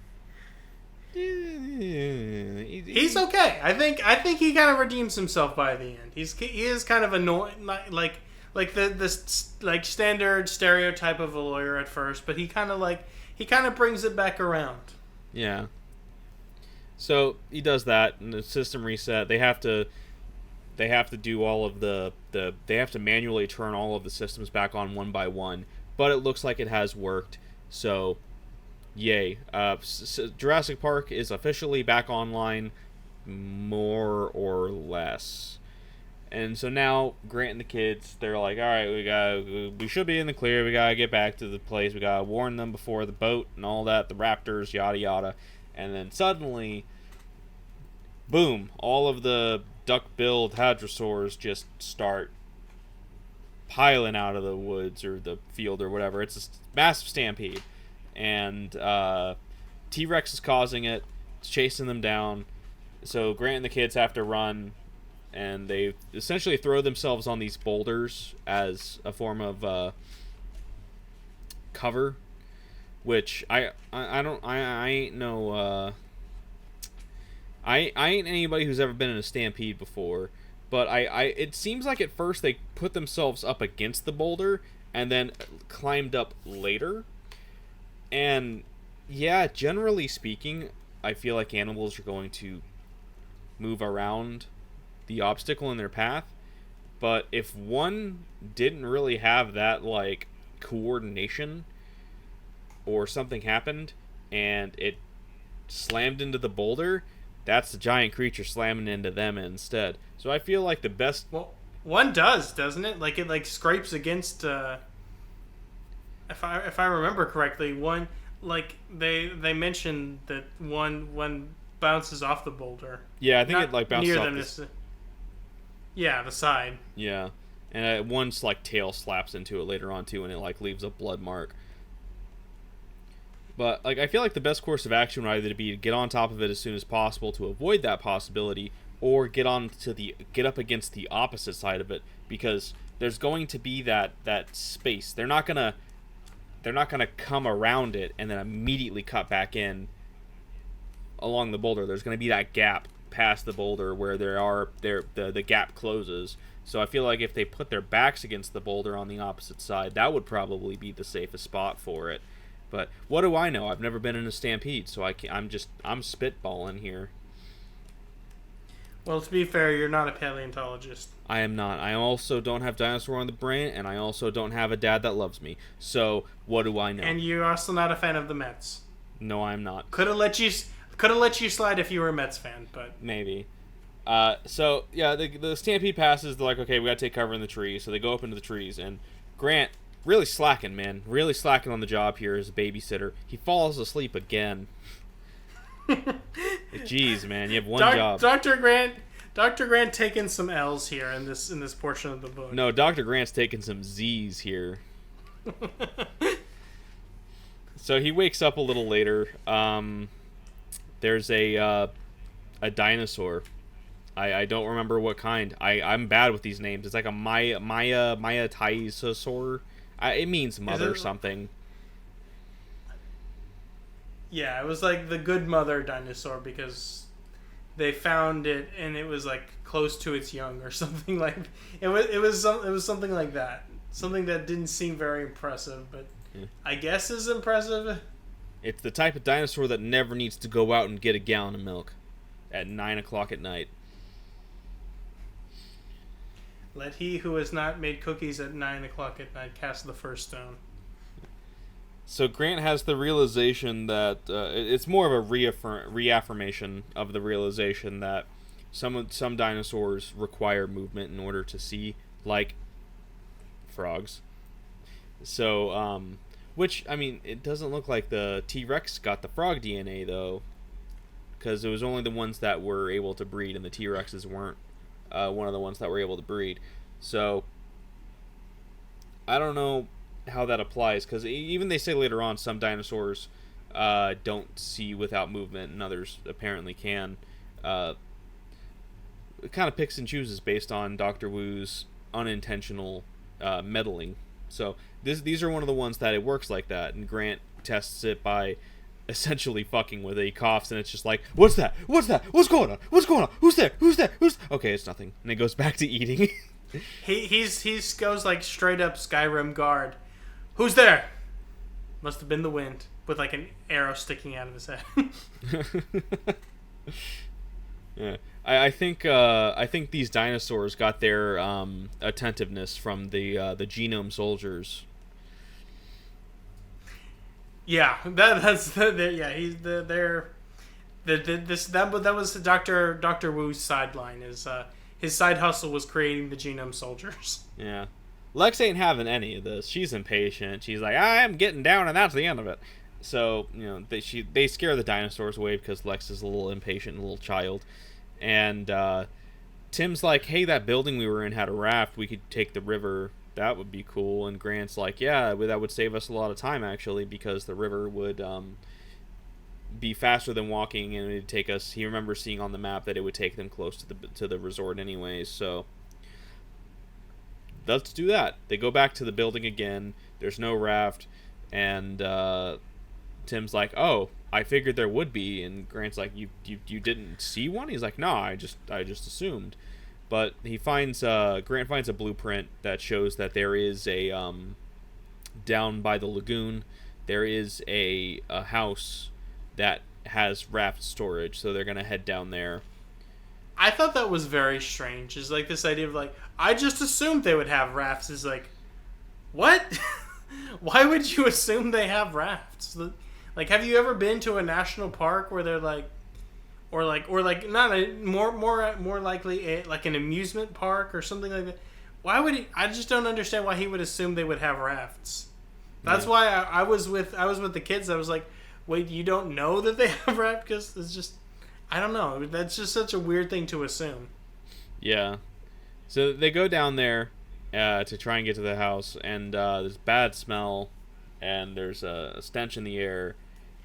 A: okay. I think he kind of redeems himself by the end. He is kind of annoying, like the standard stereotype of a lawyer at first, but he kind of brings it back around.
C: Yeah. So he does that, and the system reset. They have to do all of they have to manually turn all of the systems back on one by one, but it looks like it has worked. So, yay! Jurassic Park is officially back online, more or less. And so now Grant and the kids, they're like, all right, we should be in the clear. We gotta get back to the place. We gotta warn them before the boat and all that, the raptors, yada yada. And then suddenly, boom, all of the duck-billed hadrosaurs just start piling out of the woods or the field or whatever. It's a massive stampede. And T-Rex is causing it. It's chasing them down. So Grant and the kids have to run, and they essentially throw themselves on these boulders as a form of cover. Which I ain't anybody who's ever been in a stampede before, but it seems like at first they put themselves up against the boulder and then climbed up later. And yeah, generally speaking, I feel like animals are going to move around the obstacle in their path, but if one didn't really have that like coordination, or something happened and it slammed into the boulder, that's the giant creature slamming into them instead. So I feel like the best...
A: Well, one doesn't it? Like, it like scrapes against... If I remember correctly, one... Like, they mentioned that one bounces off the boulder.
C: Yeah, I think it like bounces off
A: the side.
C: Yeah. And one's like tail slaps into it later on too, and it like leaves a blood mark. But like I feel like the best course of action would either be to get on top of it as soon as possible to avoid that possibility, or get up against the opposite side of it, because there's going to be that space. They're not gonna come around it and then immediately cut back in along the boulder. There's going to be that gap past the boulder where the gap closes. So I feel like if they put their backs against the boulder on the opposite side, that would probably be the safest spot for it. But what do I know? I've never been in a stampede, so I'm spitballing here.
A: Well, to be fair, you're not a paleontologist.
C: I am not. I also don't have dinosaur on the brain, and I also don't have a dad that loves me. So what do I know?
A: And you're also not a fan of the Mets.
C: No, I'm not.
A: Could have let you slide if you were a Mets fan, but
C: maybe. So yeah, the stampede passes. They're like, okay, we gotta take cover in the trees. So they go up into the trees, and Grant really slacking, man, really slacking on the job here as a babysitter. He falls asleep again. Jeez, man, you have one job.
A: Dr. Grant taking some L's here in this portion of the book.
C: No, Dr. Grant's taking some Z's here. So he wakes up a little later. There's a dinosaur. I don't remember what kind. I'm bad with these names. It's like a Maya Taisasaur. It means mother something.
A: Yeah, it was like the good mother dinosaur because they found it and it was like close to its young or something like it was something like that. Something that didn't seem very impressive, but I guess is impressive.
C: It's the type of dinosaur that never needs to go out and get a gallon of milk at 9 o'clock at night.
A: Let he who has not made cookies at 9 o'clock at night cast the first stone.
C: So Grant has the realization that it's more of a reaffirmation of the realization that some dinosaurs require movement in order to see, like frogs. So, which, I mean, it doesn't look like the T-Rex got the frog DNA, though, because it was only the ones that were able to breed, and the T-Rexes weren't one of the ones that were able to breed. So, I don't know how that applies, because even they say later on some dinosaurs don't see without movement, and others apparently can. It kind of picks and chooses based on Dr. Wu's unintentional meddling. So these are one of the ones that it works like that, and Grant tests it by essentially fucking with it. He coughs, and it's just like, what's that? What's that? What's going on? What's going on? Who's there? Who's there? Okay, it's nothing. And he goes back to eating.
A: he goes like straight up Skyrim guard. Who's there? Must have been the wind, with like an arrow sticking out of his head.
C: Yeah, I think these dinosaurs got their attentiveness from the genome soldiers.
A: Yeah, that was Dr. Wu's sideline. His side hustle was creating the genome soldiers.
C: Yeah, Lex ain't having any of this. She's impatient. She's like, I'm getting down, and that's the end of it. So, you know, they scare the dinosaurs away because Lex is a little impatient, a little child. And Tim's like, hey, that building we were in had a raft. We could take the river. That would be cool. And Grant's like, yeah, that would save us a lot of time, actually, because the river would be faster than walking, and it would take us... He remembers seeing on the map that it would take them close to the resort anyways, so... Let's do that. They go back to the building again. There's no raft, and Tim's like, "Oh, I figured there would be." And Grant's like, "You didn't see one?" He's like, "No, I just assumed." But Grant finds a blueprint that shows that there is a down by the lagoon, there is a house that has raft storage, so they're gonna head down there.
A: I thought that was very strange. Is like this idea of like, I just assumed they would have rafts. Is like, what? Why would you assume they have rafts? Like, have you ever been to a national park where they're like, or not a, more likely like an amusement park or something like that? Why would he? I just don't understand why he would assume they would have rafts. That's why I was with the kids. I was like, wait, you don't know that they have rafts? Because it's just, I don't know. That's just such a weird thing to assume.
C: Yeah. So they go down there to try and get to the house, and there's bad smell, and there's a stench in the air,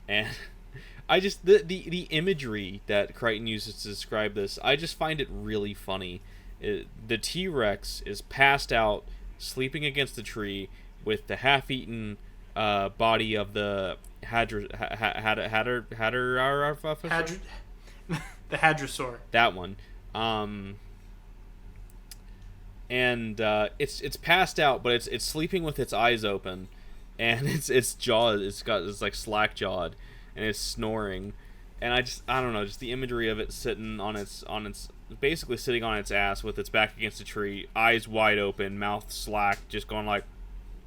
C: And I just the imagery that Crichton uses to describe this, I just find it really funny. The T-Rex is passed out, sleeping against a tree, with the half-eaten body of the
A: the hadrosaur.
C: That one. And it's passed out, but it's sleeping with its eyes open, and its jaw it's like slack jawed, and it's snoring, and I don't know, just the imagery of it sitting on its basically sitting on its ass with its back against a tree, eyes wide open, mouth slack, just going like,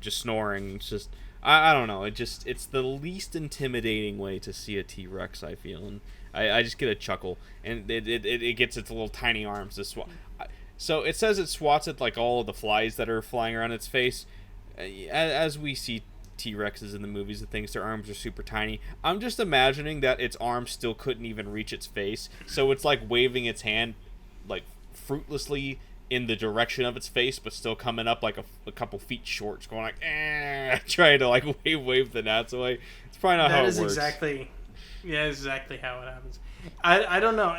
C: just snoring. It's just I don't know. It's the least intimidating way to see a T-Rex, I feel, and I just get a chuckle, and it gets its little tiny arms to swat. So it says it swats at like all of the flies that are flying around its face. As we see T-Rexes in the movies and things, their arms are super tiny. I'm just imagining that its arms still couldn't even reach its face, so it's like waving its hand like fruitlessly in the direction of its face, but still coming up like a couple feet short, just going like trying to like wave the gnats away. It's probably not how it works.
A: Exactly how it happens. I don't know.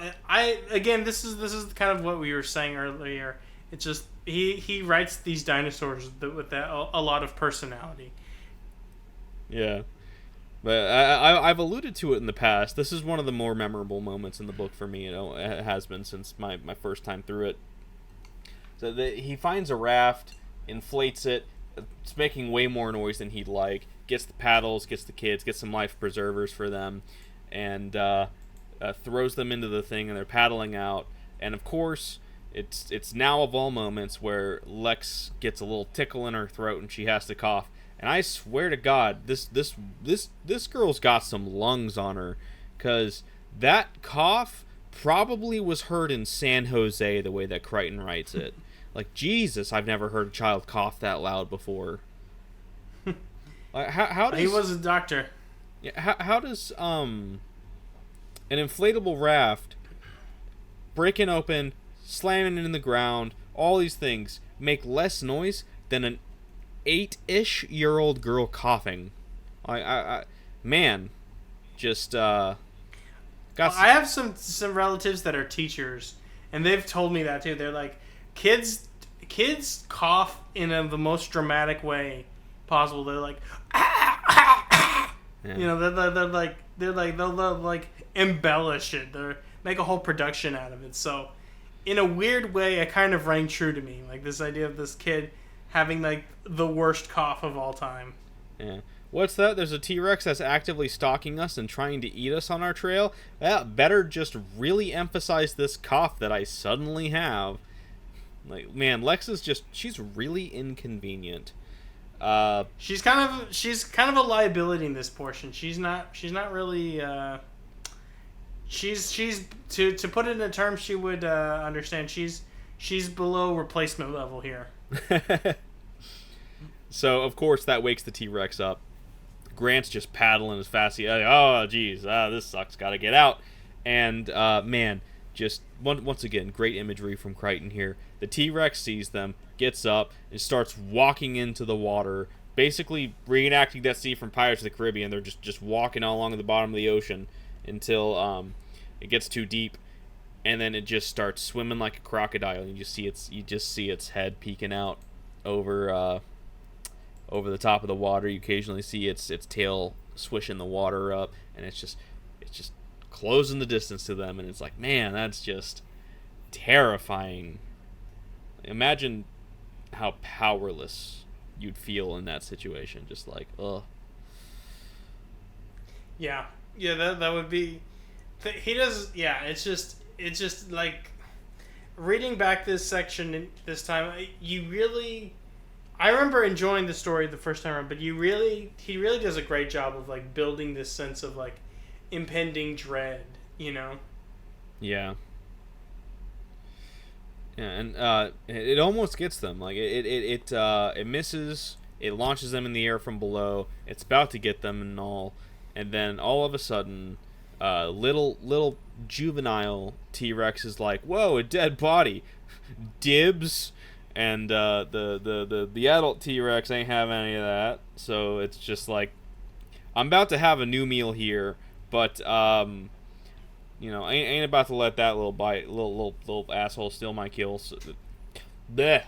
A: Again, this is kind of what we were saying earlier. It's just he writes these dinosaurs with a lot of personality.
C: Yeah, but I've alluded to it in the past. This is one of the more memorable moments in the book for me. It has been since my first time through it. So he finds a raft, inflates it. It's making way more noise than he'd like. Gets the paddles, gets the kids, gets some life preservers for them, and throws them into the thing, and they're paddling out. And of course, it's now of all moments where Lex gets a little tickle in her throat and she has to cough. And I swear to God, this girl's got some lungs on her, because that cough probably was heard in San Jose the way that Crichton writes it. Like, Jesus, I've never heard a child cough that loud before. Like, how does,
A: he was a doctor.
C: Yeah, how does an inflatable raft breaking open, slamming it in the ground, all these things make less noise than an 8-ish-year-old girl coughing? Man, just got.
A: I have some relatives that are teachers, and they've told me that too. They're like, kids cough in the most dramatic way possible. They're like, yeah. You know, they'll like embellish it. They make a whole production out of it. So, in a weird way, it kind of rang true to me. Like this idea of this kid having like the worst cough of all time.
C: Yeah. What's that? There's a T-Rex that's actively stalking us and trying to eat us on our trail? Well, better just really emphasize this cough that I suddenly have. Like, man, Lex is she's really inconvenient.
A: She's kind of a liability in this portion. She's not really she's to put it in a term she would understand. She's below replacement level here.
C: So of course that wakes the T-Rex up. Grant's just paddling as fast as oh geez, this sucks, gotta get out. And man, just once again, great imagery from Crichton here. The T-Rex sees them, gets up, and starts walking into the water, basically reenacting that scene from Pirates of the Caribbean. They're just walking all along the bottom of the ocean until it gets too deep, and then it just starts swimming like a crocodile. You just see its head peeking out over the top of the water. You occasionally see its tail swishing the water up, and it's just closing the distance to them. And it's like, man, that's just terrifying. Imagine how powerless you'd feel in that situation. Just like, ugh.
A: Yeah, that would be. He does. Yeah, it's just like reading back this section this time. I remember enjoying the story the first time around, but he really does a great job of like building this sense of like impending dread, you know?
C: Yeah. Yeah, and it almost gets them. Like it misses. It launches them in the air from below. It's about to get them and all, and then all of a sudden, little juvenile T-Rex is like, "Whoa, a dead body, dibs." And the adult T-Rex ain't having any of that, so it's just like, I'm about to have a new meal here, but I ain't about to let that little asshole steal my kill. So, bleh.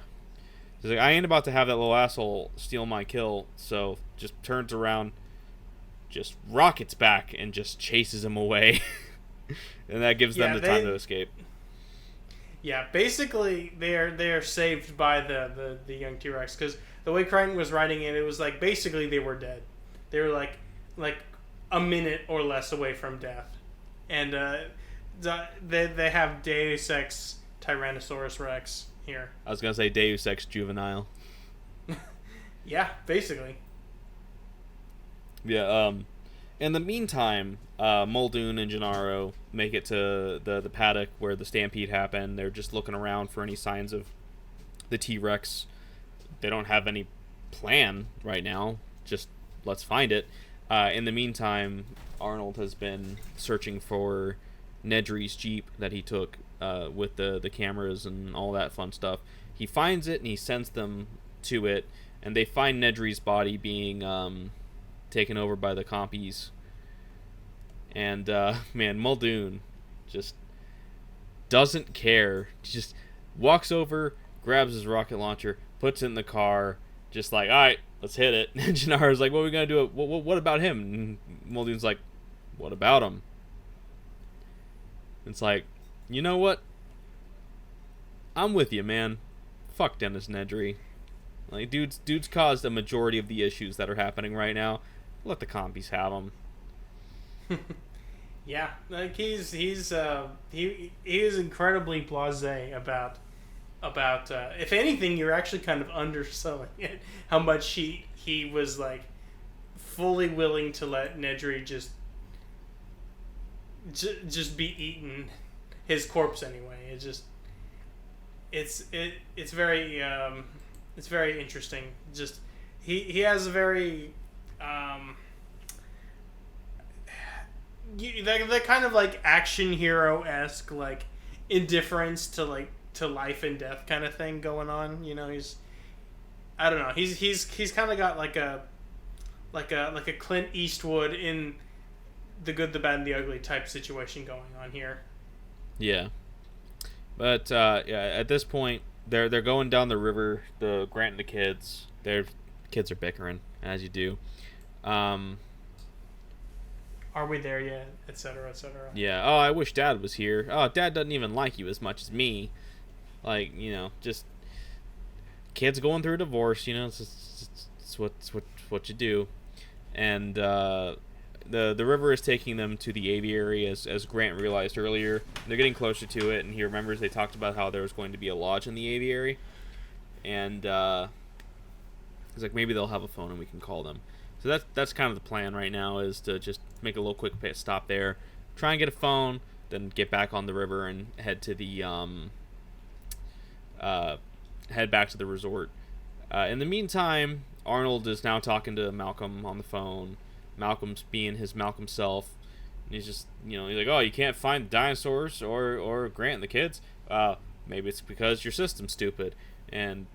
C: He's like, I ain't about to have that little asshole steal my kill. So just turns around, just rockets back, and just chases him away, and that gives them the time to escape.
A: Yeah, basically they are saved by the young T-Rex, because the way Crichton was writing it, it was like basically they were dead. They were like a minute or less away from death, and they have Deus Ex Tyrannosaurus Rex here.
C: I was gonna say Deus Ex Juvenile.
A: Yeah, basically.
C: Yeah. In the meantime, Muldoon and Gennaro make it to the paddock where the stampede happened. They're just looking around for any signs of the T-Rex. They don't have any plan right now. Just let's find it. In the meantime, Arnold has been searching for Nedry's Jeep that he took with the cameras and all that fun stuff. He finds it and he sends them to it, and they find Nedry's body being taken over by the compies. And man, Muldoon just doesn't care. He just walks over, grabs his rocket launcher, puts it in the car, just like, all right, let's hit it. And Gennaro's like, what are we gonna do? What about him? And Muldoon's like, what about him? It's like, you know what? I'm with you, man. Fuck Dennis Nedry. Like, dude's caused a majority of the issues that are happening right now. Let the compies have them.
A: Yeah, like he is incredibly blasé about if anything, you're actually kind of underselling it. How much he was like fully willing to let Nedry just be eaten, his corpse anyway. It's very interesting. Just he has a very that kind of like action hero-esque like indifference to life and death kind of thing going on. You know, I don't know. He's kind of got like a Clint Eastwood in The Good, the Bad, and the Ugly type situation going on here.
C: Yeah, but yeah, at this point they're going down the river. The Grant and the kids, their kids are bickering as you do.
A: Are we there yet? Etc. Etc.
C: Yeah. Oh, I wish Dad was here. Oh, Dad doesn't even like you as much as me. Like, just kids going through a divorce. It's what you do. And the river is taking them to the aviary, as Grant realized earlier. They're getting closer to it, and he remembers they talked about how there was going to be a lodge in the aviary, and he's like, maybe they'll have a phone and we can call them. So that's kind of the plan right now, is to just make a little quick stop there, try and get a phone, then get back on the river and head to the head back to the resort. In the meantime, Arnold is now talking to Malcolm on the phone. Malcolm's being his Malcolm self. And he's just, he's like, oh, you can't find the dinosaurs or Grant and the kids? Maybe it's because your system's stupid. And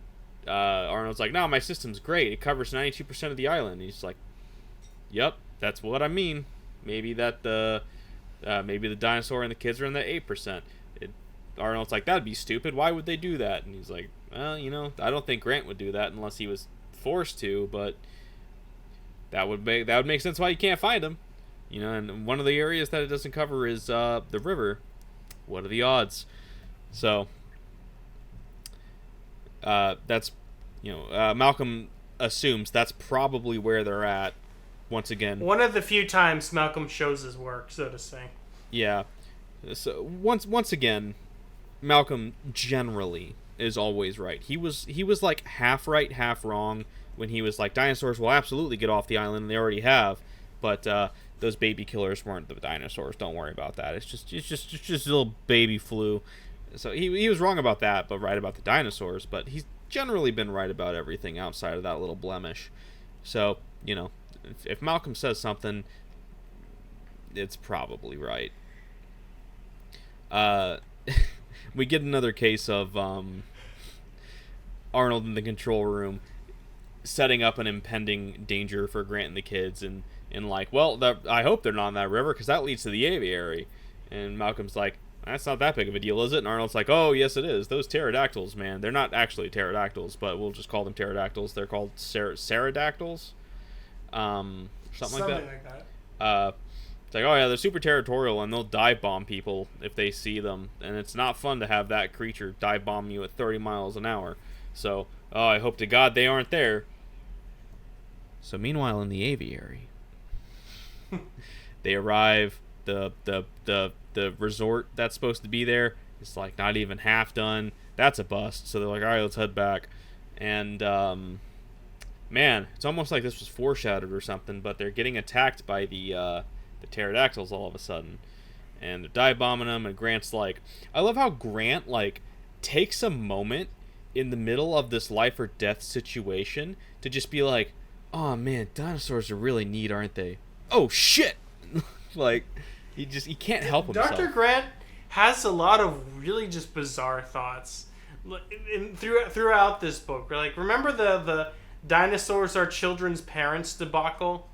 C: Arnold's like, no, my system's great. It covers 92% of the island. And he's like, yep, that's what I mean. Maybe the dinosaur and the kids are in the 8%. Arnold's like, that'd be stupid. Why would they do that? And he's like, well, I don't think Grant would do that unless he was forced to, but that would make sense why you can't find him. And one of the areas that it doesn't cover is the river. What are the odds? So that's Malcolm assumes that's probably where they're at. Once again,
A: one of the few times Malcolm shows his work, so to say.
C: Yeah. So once again, Malcolm generally is always right. He was like half right, half wrong when he was like, dinosaurs will absolutely get off the island, and they already have. But those baby killers weren't the dinosaurs. Don't worry about that. It's just a little baby flu. So he was wrong about that, but right about the dinosaurs. But he's generally been right about everything outside of that little blemish. So, if Malcolm says something, it's probably right. We get another case of Arnold in the control room. setting up an impending danger for Grant and the kids, and like, well, I hope they're not in that river because that leads to the aviary. And Malcolm's like, that's not that big of a deal, is it? And Arnold's like, oh, yes, it is. Those pterodactyls, man. They're not actually pterodactyls, but we'll just call them pterodactyls. They're called pterodactyls. Something like that. It's like, oh, yeah, they're super territorial, and they'll dive bomb people if they see them. And it's not fun to have that creature dive bomb you at 30 miles an hour. So, oh, I hope to God they aren't there. So, meanwhile, in the aviary, they arrive. The resort that's supposed to be there is like not even half done. That's a bust. So they're like, all right, let's head back. And man, it's almost like this was foreshadowed or something. But they're getting attacked by the pterodactyls all of a sudden, and they're dive bombing them. And Grant's like, I love how Grant like takes a moment in the middle of this life or death situation to just be like, oh man, dinosaurs are really neat, aren't they? Oh shit. Like, he can't help himself.
A: Dr. Grant has a lot of really just bizarre thoughts throughout this book. Like, remember the dinosaurs are children's parents debacle?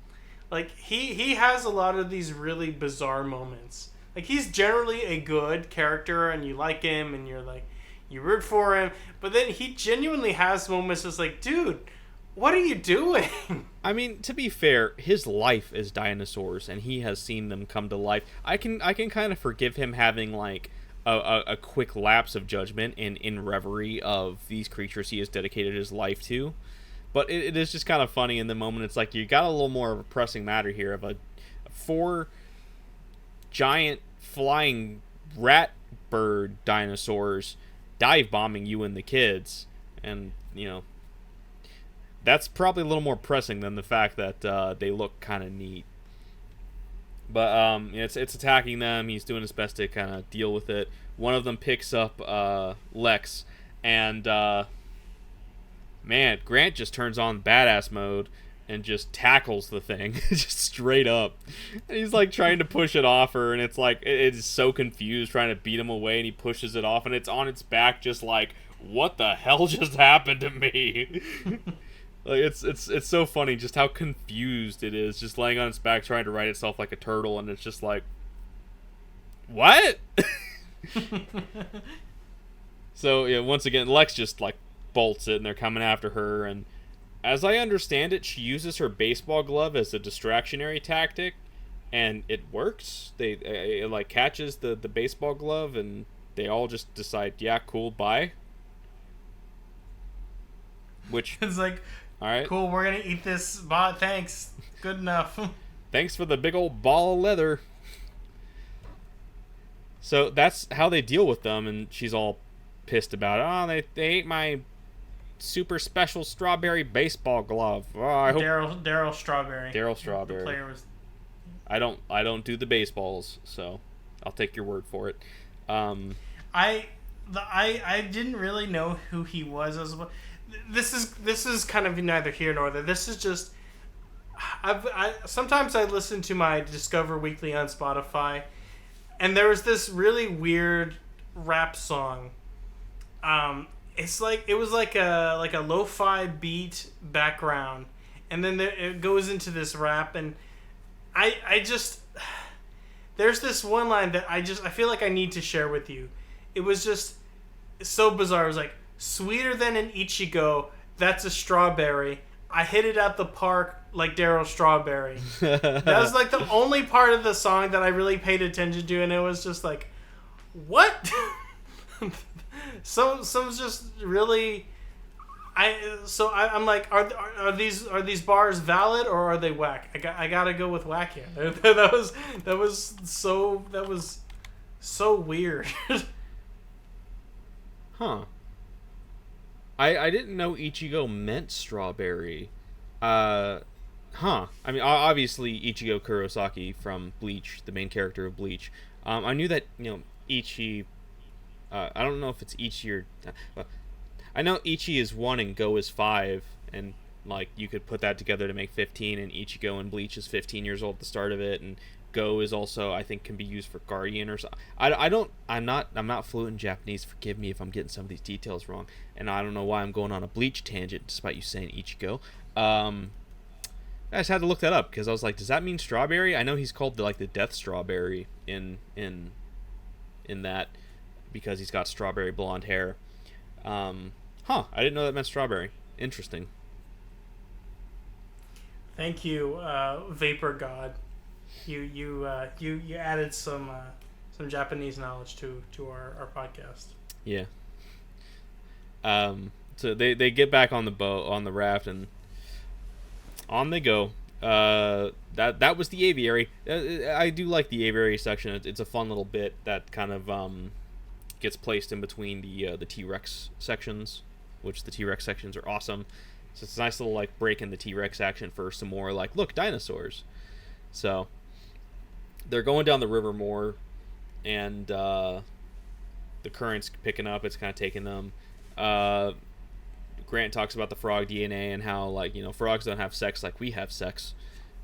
A: Like, he has a lot of these really bizarre moments. Like, he's generally a good character, and you like him, and you're like, you root for him. But then he genuinely has moments that's like, dude, what are you doing?
C: I mean, to be fair, his life is dinosaurs, and he has seen them come to life. I can kind of forgive him having like a quick lapse of judgment in reverie of these creatures he has dedicated his life to. But it is just kind of funny in the moment. It's like you got a little more of a pressing matter here of a 4 giant flying rat bird dinosaurs dive bombing you and the kids, and you know. That's probably a little more pressing than the fact that they look kind of neat. But it's attacking them. He's doing his best to kind of deal with it. One of them picks up Lex, and man, Grant just turns on badass mode and just tackles the thing, just straight up. And he's like trying to push it off her, and it's like it is so confused, trying to beat him away, and he pushes it off, and it's on its back, just like, what the hell just happened to me? Like, it's so funny just how confused it is, just laying on its back trying to right itself like a turtle, and it's just like, what? So yeah, once again, Lex just like bolts it, and they're coming after her, and as I understand it, she uses her baseball glove as a distractionary tactic, and it works. It like catches the baseball glove, and they all just decide, yeah, cool, bye. Which
A: it's like, all right, cool, we're gonna eat this bot, thanks, good enough.
C: Thanks for the big old ball of leather. So that's how they deal with them, and she's all pissed about it. Oh, they ate my super special strawberry baseball glove. Oh, I hope
A: Daryl Strawberry.
C: Daryl Strawberry.
A: The player was.
C: I don't do the baseballs, so I'll take your word for it.
A: I didn't really know who he was as well. This is kind of neither here nor there. This is just sometimes I listen to my Discover Weekly on Spotify, and there was this really weird rap song. It's like it was like a lo-fi beat background, and then it goes into this rap, and I just there's this one line that I feel like I need to share with you. It was just so bizarre. It was like, sweeter than an Ichigo, that's a strawberry. I hit it at the park like Daryl Strawberry. That was like the only part of the song that I really paid attention to, and it was just like, what? Some just really. I'm like, are these bars valid or are they whack? I gotta go with whack here. That was so weird.
C: Huh. I didn't know Ichigo meant strawberry. I mean, obviously Ichigo Kurosaki from Bleach, the main character of Bleach. I knew that, Ichi... I don't know if it's Ichi or... I know Ichi is 1 and Go is 5, and, like, you could put that together to make 15, and Ichigo in Bleach is 15 years old at the start of it, and go is also, I think, can be used for guardian or something. I'm not fluent in Japanese. Forgive me if I'm getting some of these details wrong, and I don't know why I'm going on a Bleach tangent despite you saying Ichigo. I just had to look that up because I was like, does that mean strawberry? I know he's called the death strawberry in that because he's got strawberry blonde hair. I didn't know that meant strawberry. Interesting.
A: Thank you, Vapor God. You added some Japanese knowledge to our podcast.
C: Yeah. So they get back on the boat, on the raft, and on they go. That was the aviary. I do like the aviary section. It's a fun little bit that kind of gets placed in between the T-Rex sections, which the T-Rex sections are awesome. So it's a nice little break in the T-Rex action for some more look, dinosaurs. So they're going down the river more, and the current's picking up. It's kind of taking them. Grant talks about the frog DNA and how frogs don't have sex like we have sex.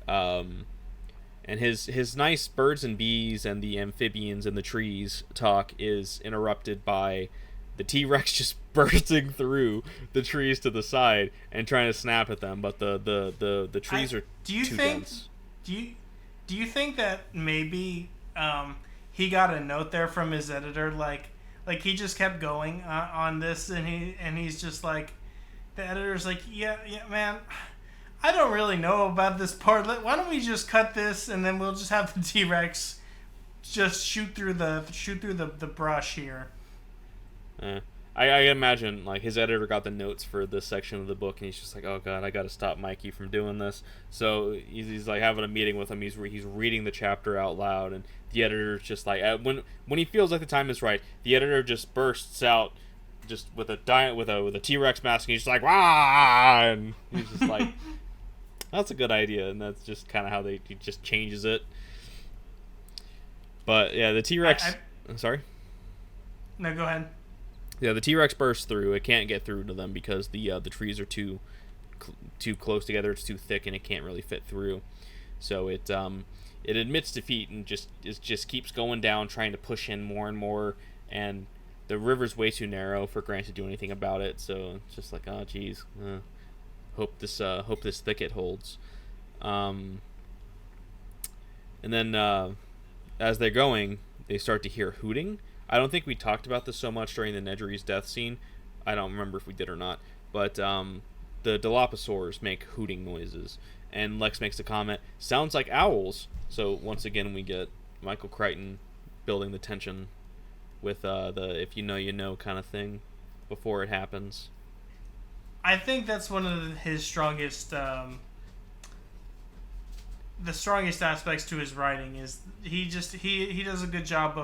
C: And his nice birds and bees and the amphibians and the trees talk is interrupted by the T-Rex just bursting through the trees to the side and trying to snap at them, but the trees are too dense.
A: Do you think that maybe he got a note there from his editor, like he just kept going on this, and he's just like, the editor's like, yeah, man, I don't really know about this part. Why don't we just cut this, and then we'll just have the T-Rex just shoot through the brush here.
C: I imagine his editor got the notes for this section of the book, and he's just like, oh god, I got to stop Mikey from doing this. So he's having a meeting with him. He's reading the chapter out loud, and the editor's just when he feels like the time is right, the editor just bursts out just with a T-Rex mask, and he's just like, wah, and he's just like, that's a good idea, and that's just kind of how he just changes it. But yeah, the T-Rex. I'm sorry.
A: No, go ahead.
C: Yeah, the T-Rex bursts through. It can't get through to them because the trees are too close together. It's too thick, and it can't really fit through. So it admits defeat and just keeps going down, trying to push in more and more. And the river's way too narrow for Grant to do anything about it. So it's just like, oh, geez, hope this thicket holds. And then as they're going, they start to hear hooting. I don't think we talked about this so much during the Nedry's death scene. I don't remember if we did or not. But the Dilophosaurs make hooting noises. And Lex makes a comment, sounds like owls. So once again, we get Michael Crichton building the tension with the if you know, you know kind of thing before it happens.
A: I think that's one of his strongest... the strongest aspects to his writing is he does a good job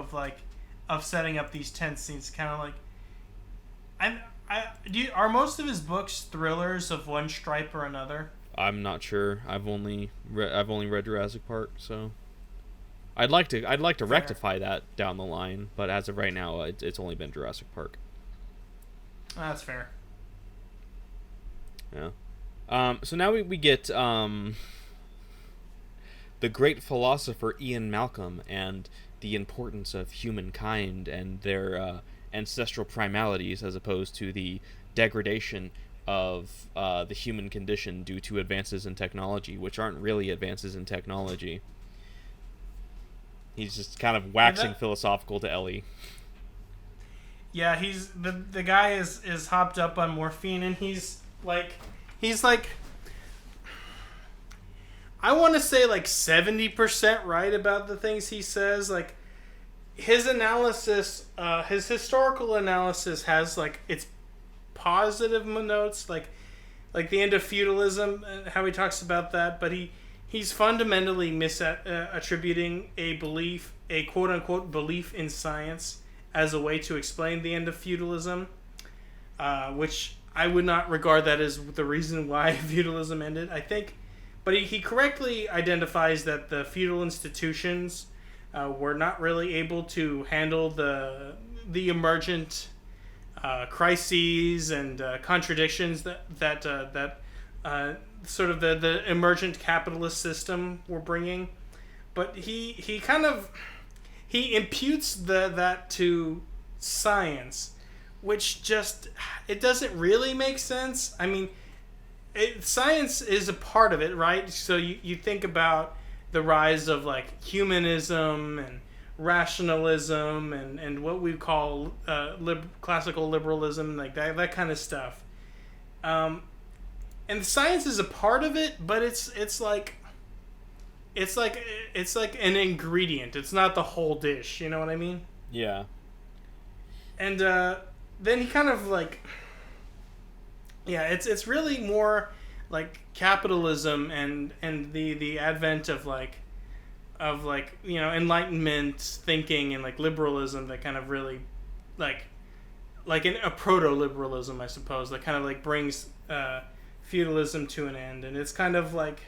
A: of setting up these tense scenes, kind of are most of his books thrillers of one stripe or another?
C: I'm not sure. I've only read Jurassic Park, so I'd like to rectify that down the line, but as of right now, it's only been Jurassic Park.
A: That's fair.
C: Yeah. So now we get the great philosopher Ian Malcolm and the importance of humankind and their ancestral primalities as opposed to the degradation of the human condition due to advances in technology, which aren't really advances in technology. He's just kind of waxing philosophical to Ellie.
A: Yeah, he's the guy is hopped up on morphine, and he's like I want to say 70% right about the things he says. His analysis, his historical analysis has its positive notes, like the end of feudalism and how he talks about that, but he's fundamentally misattributing a quote unquote belief in science as a way to explain the end of feudalism, which I would not regard that as the reason why feudalism ended. I think. But he correctly identifies that the feudal institutions were not really able to handle the emergent crises and contradictions that sort of the emergent capitalist system were bringing. but he kind of he imputes that to science, which just it doesn't really make sense. I mean, science is a part of it, right? So you think about the rise of like humanism and rationalism and what we call classical liberalism, like that kind of stuff. And science is a part of it, but it's like an ingredient. It's not the whole dish. You know what I mean?
C: Yeah.
A: And then he kind of like, yeah, it's really more like capitalism and the advent of like Enlightenment thinking and like liberalism that kind of really like a proto-liberalism, I suppose, that kind of like brings feudalism to an end. And it's kind of like,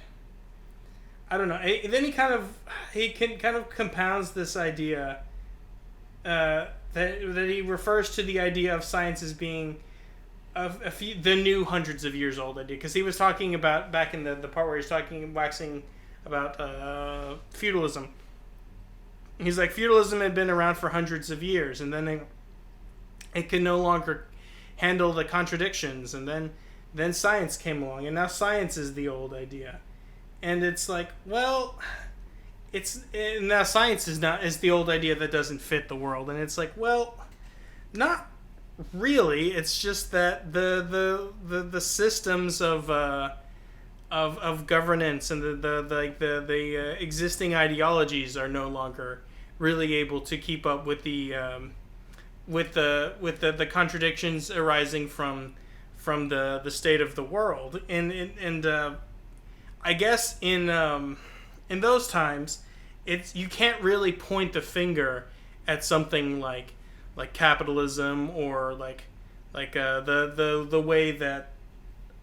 A: I don't know. Then he kind of compounds this idea that he refers to the idea of science as being the new hundreds of years old idea, because he was talking about back in the part where he's waxing about feudalism. He's like, feudalism had been around for hundreds of years, and then it could no longer handle the contradictions, and then science came along, and now science is the old idea. And it's like, well, now science is the old idea that doesn't fit the world. And it's like, well, not really. It's just that the systems of governance and the existing ideologies are no longer really able to keep up with the contradictions arising from the state of the world. And I guess in those times, you can't really point the finger at something like capitalism or like the way that,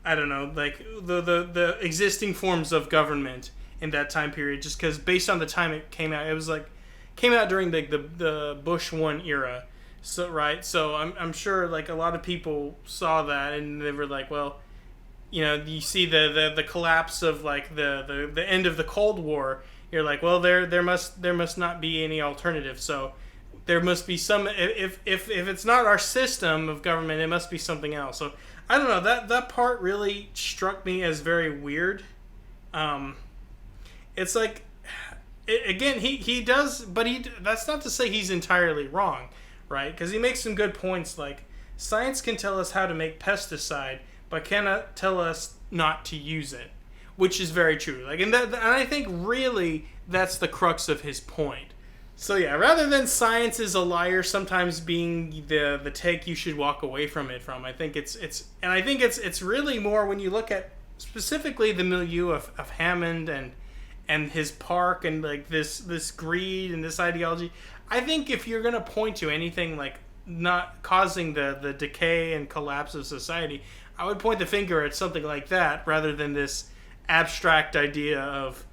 A: I don't know, like the existing forms of government in that time period, just because based on the time it came out, it was like came out during the Bush 1 era. So right, so I'm sure like a lot of people saw that and they were like, well, you know, you see the collapse of like the end of the Cold War. You're like, well, there must not be any alternative. So there must be some. If it's not our system of government, it must be something else. So I don't know. That part really struck me as very weird. It's like, again, he does, but that's not to say he's entirely wrong, right? Because he makes some good points. Like, science can tell us how to make pesticide, but cannot tell us not to use it, which is very true. Like, and I think really that's the crux of his point. So yeah, rather than science is a liar sometimes being the take you should walk away from it from, I think it's really more when you look at specifically the milieu of Hammond and his park and like this greed and this ideology. I think if you're gonna point to anything like not causing the decay and collapse of society, I would point the finger at something like that rather than this abstract idea of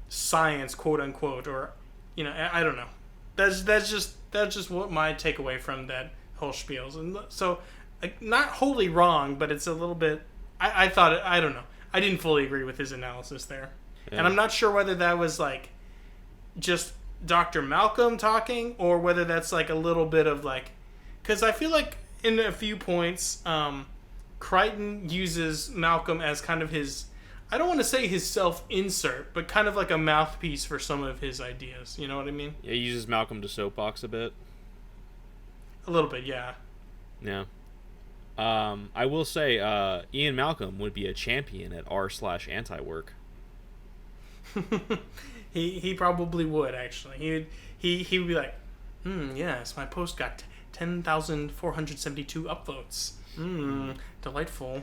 A: science, quote unquote, or, you know, I don't know. That's just what my takeaway from that whole spiel is. And so, like, not wholly wrong, but it's a little bit. I thought I don't know. I didn't fully agree with his analysis there, yeah. And I'm not sure whether that was like just Dr. Malcolm talking or whether that's like a little bit of like, because I feel like in a few points, Crichton uses Malcolm as kind of his, I don't want to say his self-insert, but kind of like a mouthpiece for some of his ideas. You know what I mean?
C: Yeah, he uses Malcolm to soapbox a bit.
A: A little bit, yeah.
C: Yeah. I will say, Ian Malcolm would be a champion at r/anti-work.
A: He probably would, actually. He would be like, yes, my post got 10,472 upvotes. Delightful.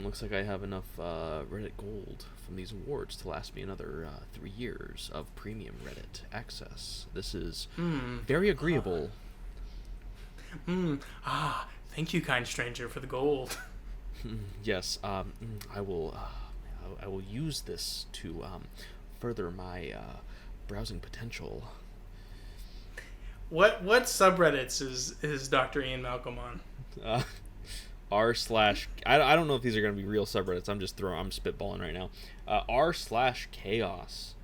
C: Looks like I have enough Reddit gold from these awards to last me another 3 years of premium Reddit access. This is very agreeable.
A: Thank you, kind stranger, for the gold.
C: Yes, I will use this to further my browsing potential.
A: What subreddits is Dr. Ian Malcolm on?
C: I don't know if these are going to be real subreddits. I'm spitballing right now. r/chaos.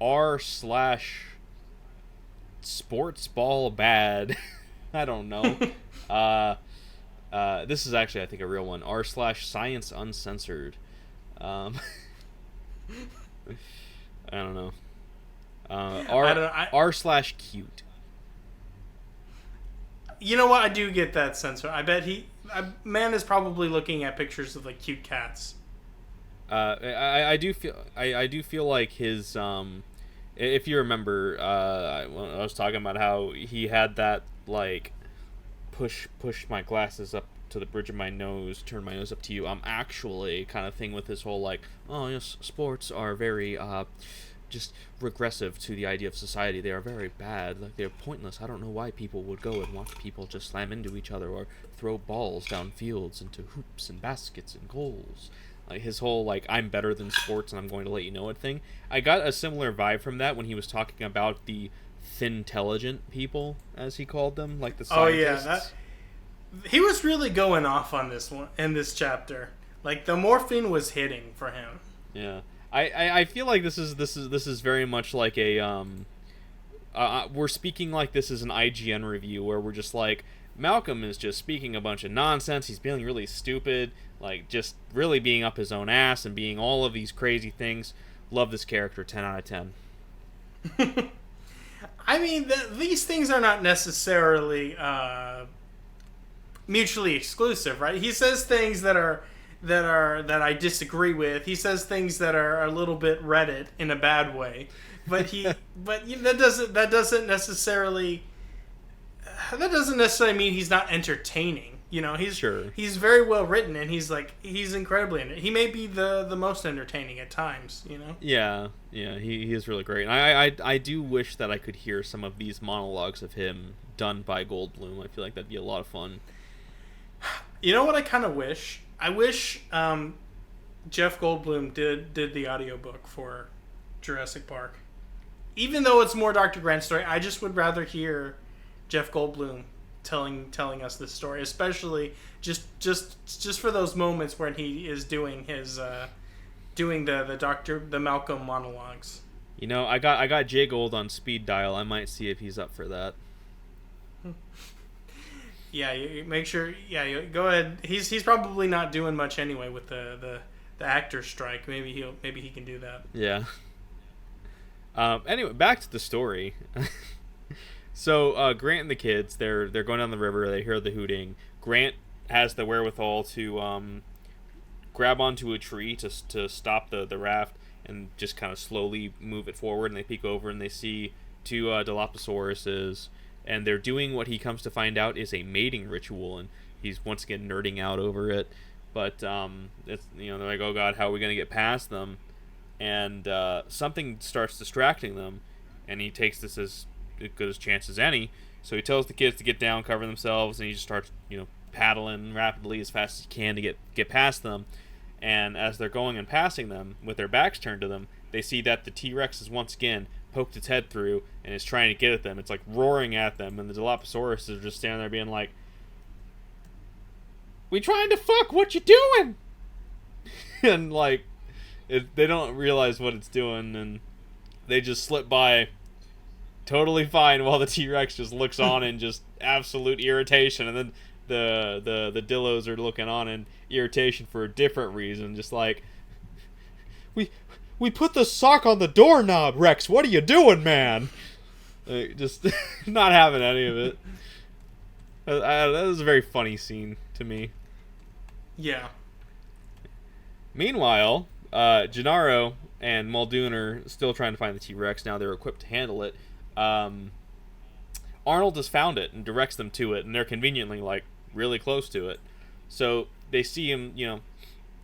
C: r slash sports ball bad. I don't know. This is actually, I think, a real one. r slash science uncensored. I don't know. R slash cute.
A: You know what? I do get that sense. I bet man is probably looking at pictures of like cute cats.
C: I do feel like his if you remember, I was talking about how he had that like push my glasses up to the bridge of my nose, turn my nose up to you. I'm actually kind of thing with his whole like, oh yes, sports are very just regressive to the idea of society. They are very bad. Like, they're pointless. I don't know why people would go and watch people just slam into each other or throw balls down fields into hoops and baskets and goals. Like, his whole, like, I'm better than sports and I'm going to let you know it thing. I got a similar vibe from that when he was talking about the thin-intelligent people, as he called them, like the scientists.
A: Oh, yeah. He was really going off on this one in this chapter. Like, the morphine was hitting for him.
C: Yeah. I feel like this is very much like a we're speaking like this is an IGN review where we're just like, Malcolm is just speaking a bunch of nonsense. He's being really stupid, like just really being up his own ass and being all of these crazy things. Love this character, 10 out of 10.
A: I mean, these things are not necessarily mutually exclusive, right? He says things that I disagree with. He says things that are a little bit Reddit in a bad way, but that doesn't necessarily mean he's not entertaining. You know, he's very well written, and he's incredibly. He may be the most entertaining at times. You know.
C: Yeah, he is really great. And I do wish that I could hear some of these monologues of him done by Goldblum. I feel like that'd be a lot of fun.
A: You know what I kind of wish? I wish Jeff Goldblum did the audiobook for Jurassic Park. Even though it's more Dr. Grant's story, I just would rather hear Jeff Goldblum telling us this story, especially just for those moments when he is doing his the Malcolm monologues.
C: You know, I got Jay Gold on speed dial. I might see if he's up for that.
A: Yeah, you make sure. Yeah, you go ahead. He's probably not doing much anyway with the actor strike. Maybe he can do that.
C: Yeah. Anyway, back to the story. So Grant and the kids, they're going down the river. They hear the hooting. Grant has the wherewithal to grab onto a tree to stop the raft and just kind of slowly move it forward. And they peek over and they see two Dilophosaurus. And they're doing what he comes to find out is a mating ritual, and he's once again nerding out over it. But it's, they're like, oh god, how are we gonna get past them? And something starts distracting them, and he takes this as good a chance as any. So he tells the kids to get down, cover themselves, and he just starts paddling rapidly as fast as he can to get past them. And as they're going and passing them, with their backs turned to them, they see that the T-Rex is once again poked its head through and is trying to get at them. It's like roaring at them, and the Dilophosaurus is just standing there being like, "We trying to fuck? What you doing?" And like, they don't realize what it's doing, and they just slip by totally fine while the T-Rex just looks on in just absolute irritation, and then the Dillos are looking on in irritation for a different reason, just like, We put the sock on the doorknob, Rex. What are you doing, man? Just not having any of it. That was a very funny scene to me.
A: Yeah.
C: Meanwhile, Gennaro and Muldoon are still trying to find the T-Rex. Now they're equipped to handle it. Arnold has found it and directs them to it, and they're conveniently, like, really close to it. So they see him,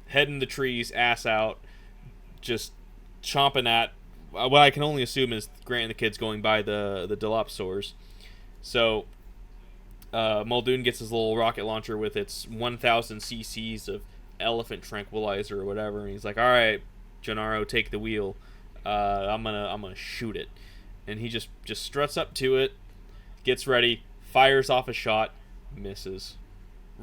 C: head in the trees, ass out, just chomping at what I can only assume is Grant and the kids going by the Dilophosaurs. So Muldoon gets his little rocket launcher with its 1,000 cc's of elephant tranquilizer or whatever, and he's like, "All right, Gennaro, take the wheel. I'm gonna shoot it." And he just struts up to it, gets ready, fires off a shot, misses,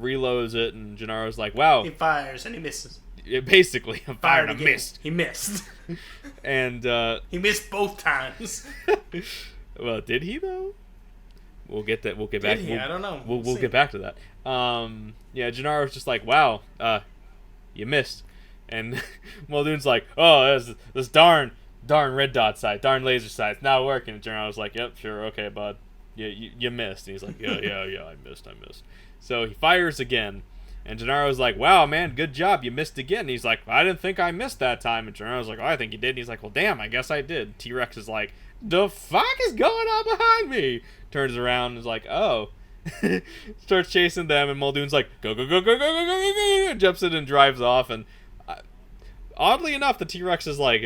C: reloads it, and Gennaro's like, "Wow."
A: He fires and he misses.
C: basically, I'm fired a
A: again.
C: missed.
A: He missed.
C: And
A: he missed both times.
C: well, did he though? We'll get that. We'll get back.
A: I don't know.
C: We'll get back to that. Yeah, Gennaro's just like, wow, you missed, and Muldoon's like, oh, this darn red dot sight, darn laser sight, it's not working. And Gennaro's like, yep, sure, okay, bud, you missed. And he's like, yeah, I missed. So he fires again, and Gennaro's like, wow, man, good job, you missed again. And he's like, I didn't think I missed that time. And Gennaro's like, oh, I think you did. And he's like, well, damn, I guess I did. T-Rex is like, the fuck is going on behind me? Turns around and is like, oh. Starts chasing them, and Muldoon's like, go, jumps in and drives off. And oddly enough, the T-Rex is like,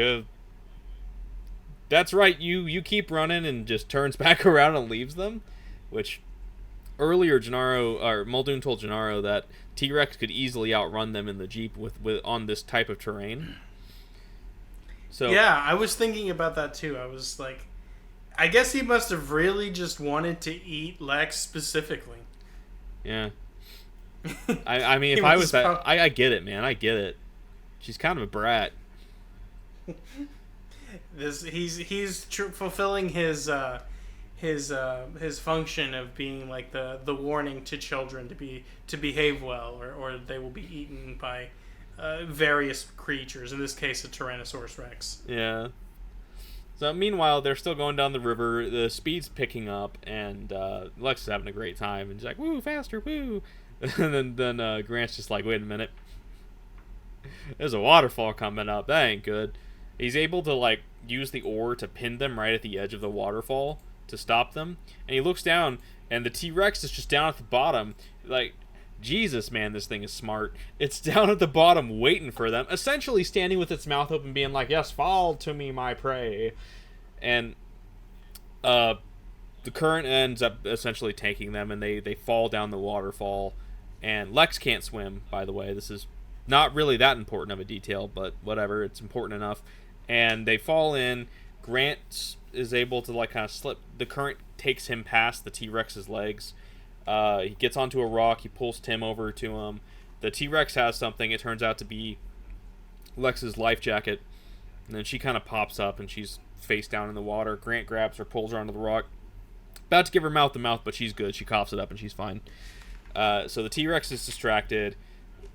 C: that's right, you keep running, and just turns back around and leaves them. Which earlier Muldoon told Gennaro that T-Rex could easily outrun them in the Jeep with on this type of terrain. So
A: yeah, I was thinking about that too. I was like, I guess he must have really just wanted to eat Lex specifically.
C: Yeah. I mean, if I was that, I get it, man. I get it. She's kind of a brat.
A: He's fulfilling his function of being like the warning to children to behave well, or they will be eaten by various creatures. In this case, a Tyrannosaurus Rex.
C: Yeah. So meanwhile, they're still going down the river. The speed's picking up, and Lex is having a great time. And he's like, "Woo, faster, woo!" And then Grant's just like, "Wait a minute, there's a waterfall coming up. That ain't good." He's able to like use the oar to pin them right at the edge of the waterfall to stop them. And he looks down, and the T-Rex is just down at the bottom. Like, Jesus, man, this thing is smart. It's down at the bottom waiting for them, essentially standing with its mouth open being like, yes, fall to me, my prey. And the current ends up essentially taking them, and they fall down the waterfall. And Lex can't swim, by the way. This is not really that important of a detail, but whatever, it's important enough. And they fall in. Grant is able to like kind of slip. The current takes him past the T-Rex's legs. He gets onto a rock. He pulls Tim over to him. The T-Rex has something. It turns out to be Lex's life jacket. And then she kind of pops up, and she's face down in the water. Grant grabs her, pulls her onto the rock. About to give her mouth to mouth, but she's good. She coughs it up, and she's fine. So the T-Rex is distracted.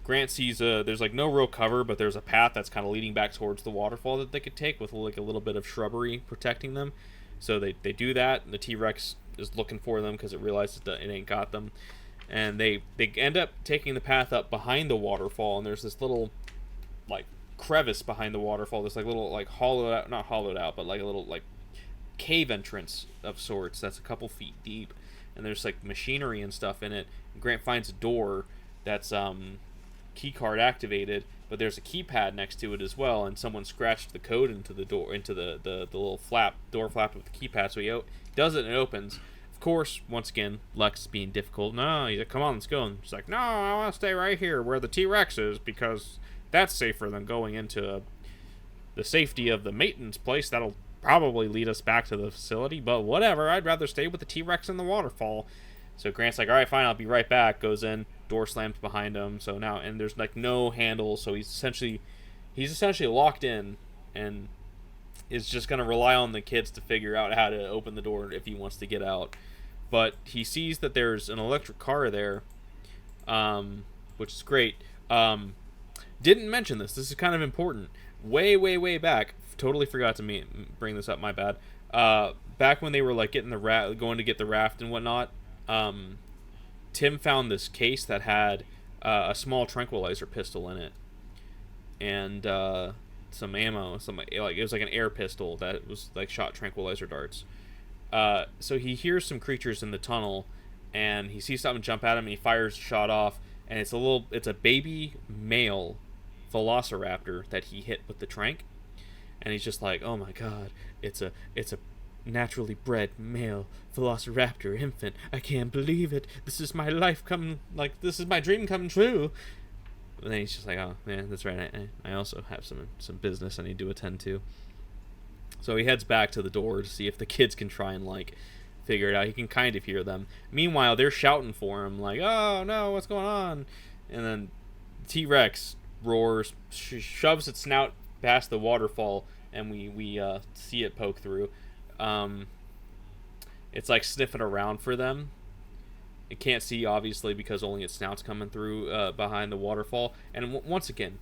C: Grant sees there's like no real cover, but there's a path that's kind of leading back towards the waterfall that they could take with like a little bit of shrubbery protecting them. So they do that, and the T-Rex is looking for them because it realizes that it ain't got them. And they end up taking the path up behind the waterfall, and there's this little like crevice behind the waterfall, this like little like not hollowed out, but like a little like cave entrance of sorts that's a couple feet deep, and there's like machinery and stuff in it. Grant finds a door that's key card activated, but there's a keypad next to it as well, and someone scratched the code into the door, into the little door flap with the keypad. So he does it, and it opens. Of course, once again, Lex being difficult. No, he's like, come on, let's go. And she's like, no, I want to stay right here where the T-Rex is, because that's safer than going into the safety of the maintenance place. That'll probably lead us back to the facility, but whatever, I'd rather stay with the T-Rex in the waterfall. So Grant's like, all right, fine, I'll be right back. Goes in, door slams behind him. So now, and there's like no handle, so he's essentially locked in, and is just gonna rely on the kids to figure out how to open the door if he wants to get out. But he sees that there's an electric car there, which is great. Didn't mention this. This is kind of important. Way back, totally forgot to bring this up. My bad. Back when they were like getting going to get the raft and whatnot. Tim found this case that had a small tranquilizer pistol in it, and some ammo. It was like an air pistol that was like shot tranquilizer darts. So he hears some creatures in the tunnel, and he sees something jump at him, and he fires a shot off, and it's a baby male velociraptor that he hit with the trank, and he's just like, oh my god, it's a naturally bred male velociraptor infant. I can't believe it. This is my life this is my dream come true. And then he's just like, oh man, that's right. I also have some business I need to attend to. So he heads back to the door to see if the kids can try and like figure it out. He can kind of hear them. Meanwhile, they're shouting for him like, oh no, what's going on? And then T-Rex roars, shoves its snout past the waterfall, and we see it poke through. It's like sniffing around for them. It can't see, obviously, because only its snout's coming through behind the waterfall. And once again,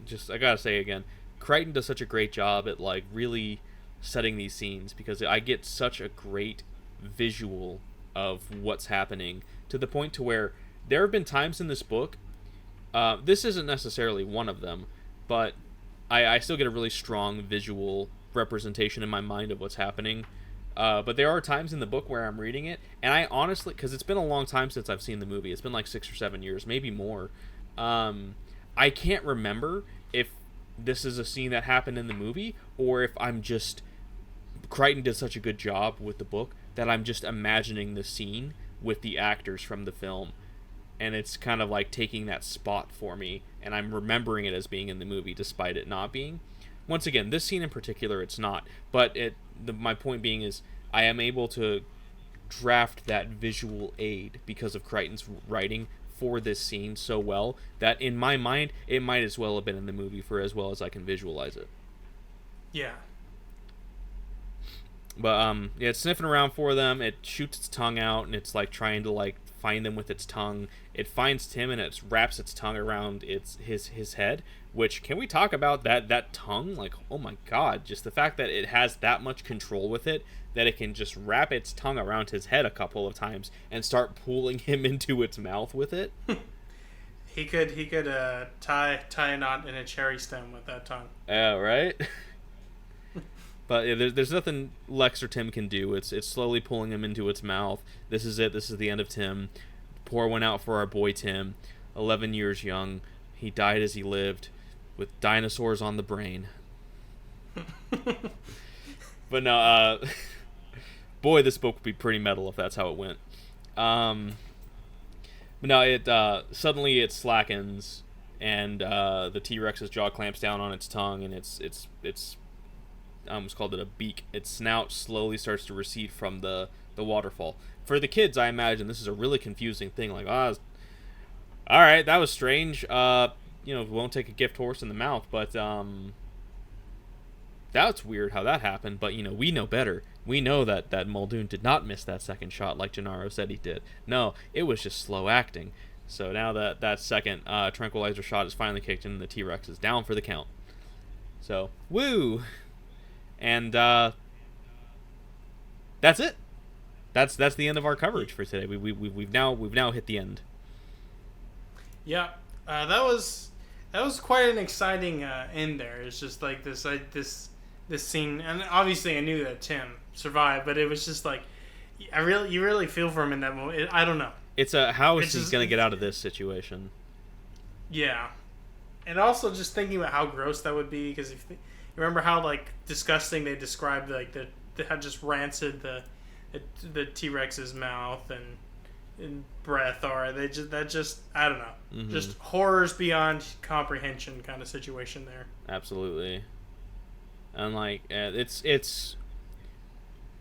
C: just I gotta say again, Crichton does such a great job at like really setting these scenes, because I get such a great visual of what's happening, to the point to where there have been times in this book, this isn't necessarily one of them, but I still get a really strong visual representation in my mind of what's happening. But there are times in the book where I'm reading it, and I honestly, because it's been a long time since I've seen the movie, it's been like 6 or 7 years, maybe more, I can't remember if this is a scene that happened in the movie, or if I'm just, Crichton did such a good job with the book that I'm just imagining the scene with the actors from the film, and it's kind of like taking that spot for me, and I'm remembering it as being in the movie despite it not being. Once again, this scene in particular, it's not, but my point being is I am able to draft that visual aid because of Crichton's writing for this scene so well that in my mind it might as well have been in the movie for as well as I can visualize it.
A: Yeah.
C: But yeah, it's sniffing around for them. It shoots its tongue out, and it's like trying to like find them with its tongue. It finds Tim, and it wraps its tongue around his head. Which, can we talk about that tongue? Like, oh my god, just the fact that it has that much control with it, that it can just wrap its tongue around his head a couple of times and start pulling him into its mouth with it.
A: He could tie a knot in a cherry stem with that tongue.
C: Yeah, right. But yeah, there's nothing Lex or Tim can do. It's slowly pulling him into its mouth. This is it. This is the end of Tim. Pour one out for our boy Tim, 11 years young. He died as he lived, with dinosaurs on the brain. But no, boy, this book would be pretty metal if that's how it went. But no, it suddenly it slackens, and the T-Rex's jaw clamps down on its tongue, and it's I almost called it a beak. Its snout slowly starts to recede from the waterfall. For the kids, I imagine this is a really confusing thing. Like, all right, that was strange. Won't take a gift horse in the mouth, but that's weird how that happened. But we know better. We know that Muldoon did not miss that second shot like Gennaro said he did. No, it was just slow acting. So now that second tranquilizer shot is finally kicked in, and the T-Rex is down for the count. So woo. And that's it. That's the end of our coverage for today. We've now hit the end.
A: Yeah, that was quite an exciting end there. It's just like this scene, and obviously I knew that Tim survived, but it was just like you really feel for him in that moment. I don't know.
C: It's how is he gonna get out of this situation?
A: Yeah, and also just thinking about how gross that would be, because if you remember how like disgusting they described like how just rancid the T-Rex's mouth and breath are. I don't know. Mm-hmm. Just horrors beyond comprehension kind of situation there.
C: Absolutely. And like it's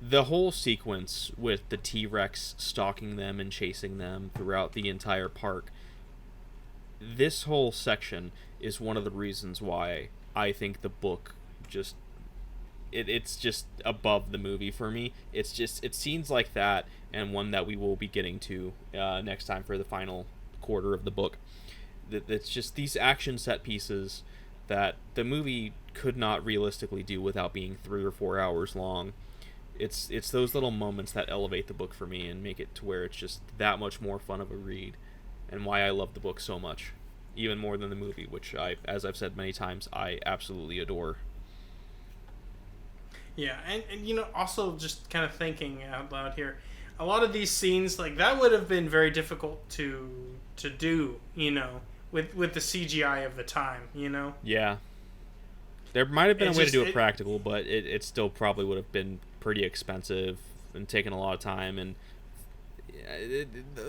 C: the whole sequence with the T-Rex stalking them and chasing them throughout the entire park. This whole section is one of the reasons why I think the book just it's just above the movie for me. It's scenes like that, and one that we will be getting to next time for the final quarter of the book. It's just these action set pieces that the movie could not realistically do without being 3 or 4 hours long. It's those little moments that elevate the book for me and make it to where it's just that much more fun of a read, and why I love the book so much, even more than the movie, which as I've said many times, I absolutely adore.
A: Yeah, and also just kind of thinking out loud here, a lot of these scenes, like, that would have been very difficult to do, with the CGI of the time,
C: Yeah. There might have been a way to do it practical, but it still probably would have been pretty expensive and taken a lot of time, and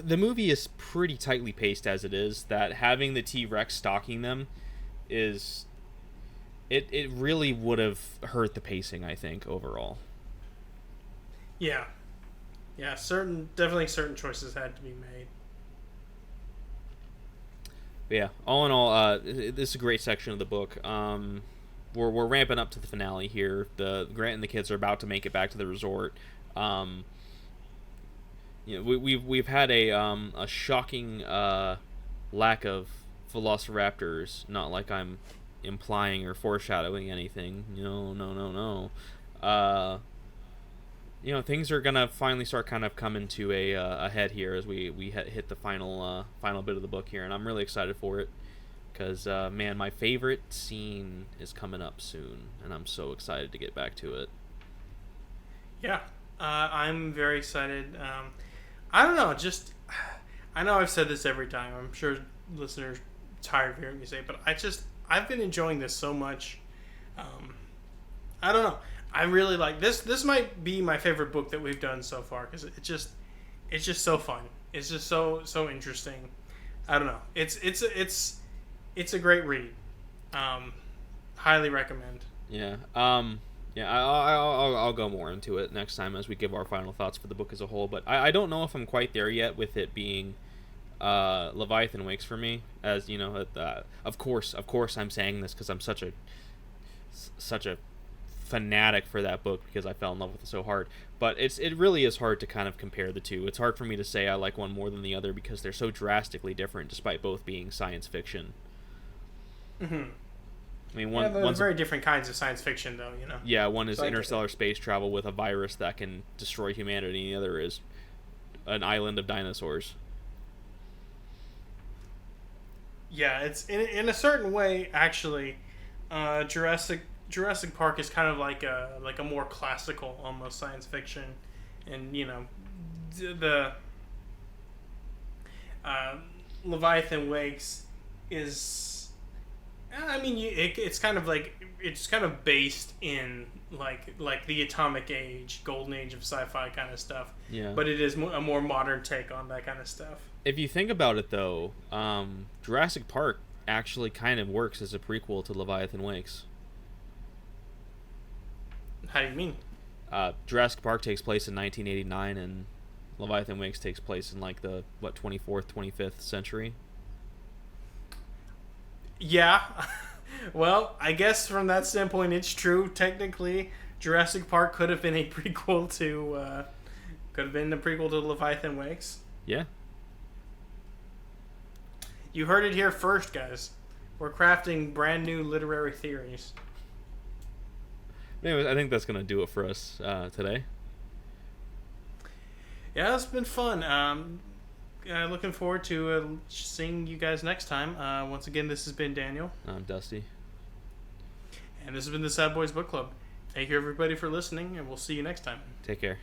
C: the movie is pretty tightly paced as it is, that having the T-Rex stalking them is... It really would have hurt the pacing, I think, overall.
A: Yeah. Yeah, definitely certain choices had to be made.
C: But yeah, all in all, this is a great section of the book. We're ramping up to the finale here. The Grant and the kids are about to make it back to the resort. Um, we've had a shocking lack of velociraptors. Not like I'm implying or foreshadowing anything. No. Things are gonna finally start kind of coming to a head here as we hit the final bit of the book here, and I'm really excited for it because man, my favorite scene is coming up soon, and I'm so excited to get back to it.
A: Yeah, I'm very excited. I don't know, just I know I've said this every time. I'm sure listeners are tired of hearing me say it, but I've been enjoying this so much. I don't know. I really like this. This might be my favorite book that we've done so far because it's just so fun. It's just so interesting. I don't know. It's a great read. Highly recommend.
C: Yeah. I'll go more into it next time as we give our final thoughts for the book as a whole. But I don't know if I'm quite there yet with it being Leviathan Wakes for me. As you know, of course I'm saying this because I'm such a fanatic for that book because I fell in love with it so hard. But it really is hard to kind of compare the two. It's hard for me to say I like one more than the other because they're so drastically different, despite both being science fiction.
A: Mm-hmm.
C: I mean,
A: one's very different kinds of science fiction, though.
C: Yeah, one is interstellar space travel with a virus that can destroy humanity, and the other is an island of dinosaurs.
A: Yeah, it's in a certain way actually. Jurassic Park is kind of like a more classical almost science fiction, and the Leviathan Wakes is. I mean, it's kind of based in like the atomic age, golden age of sci-fi kind of stuff.
C: Yeah.
A: But it is a more modern take on that kind of stuff.
C: If you think about it, though, Jurassic Park actually kind of works as a prequel to Leviathan Wakes.
A: How do you mean?
C: Jurassic Park takes place in 1989, and Leviathan Wakes takes place in like the 24th, 25th century.
A: Yeah. Well, I guess from that standpoint, it's true. Technically, Jurassic Park could have been a prequel to Leviathan Wakes.
C: Yeah.
A: You heard it here first, guys. We're crafting brand new literary theories.
C: Anyways, I think that's gonna do it for us today.
A: Yeah, it's been fun. Looking forward to seeing you guys next time. Once again, this has been Daniel.
C: I'm Dusty.
A: And this has been the Sad Boys Book Club. Thank you, everybody, for listening, and we'll see you next time.
C: Take care.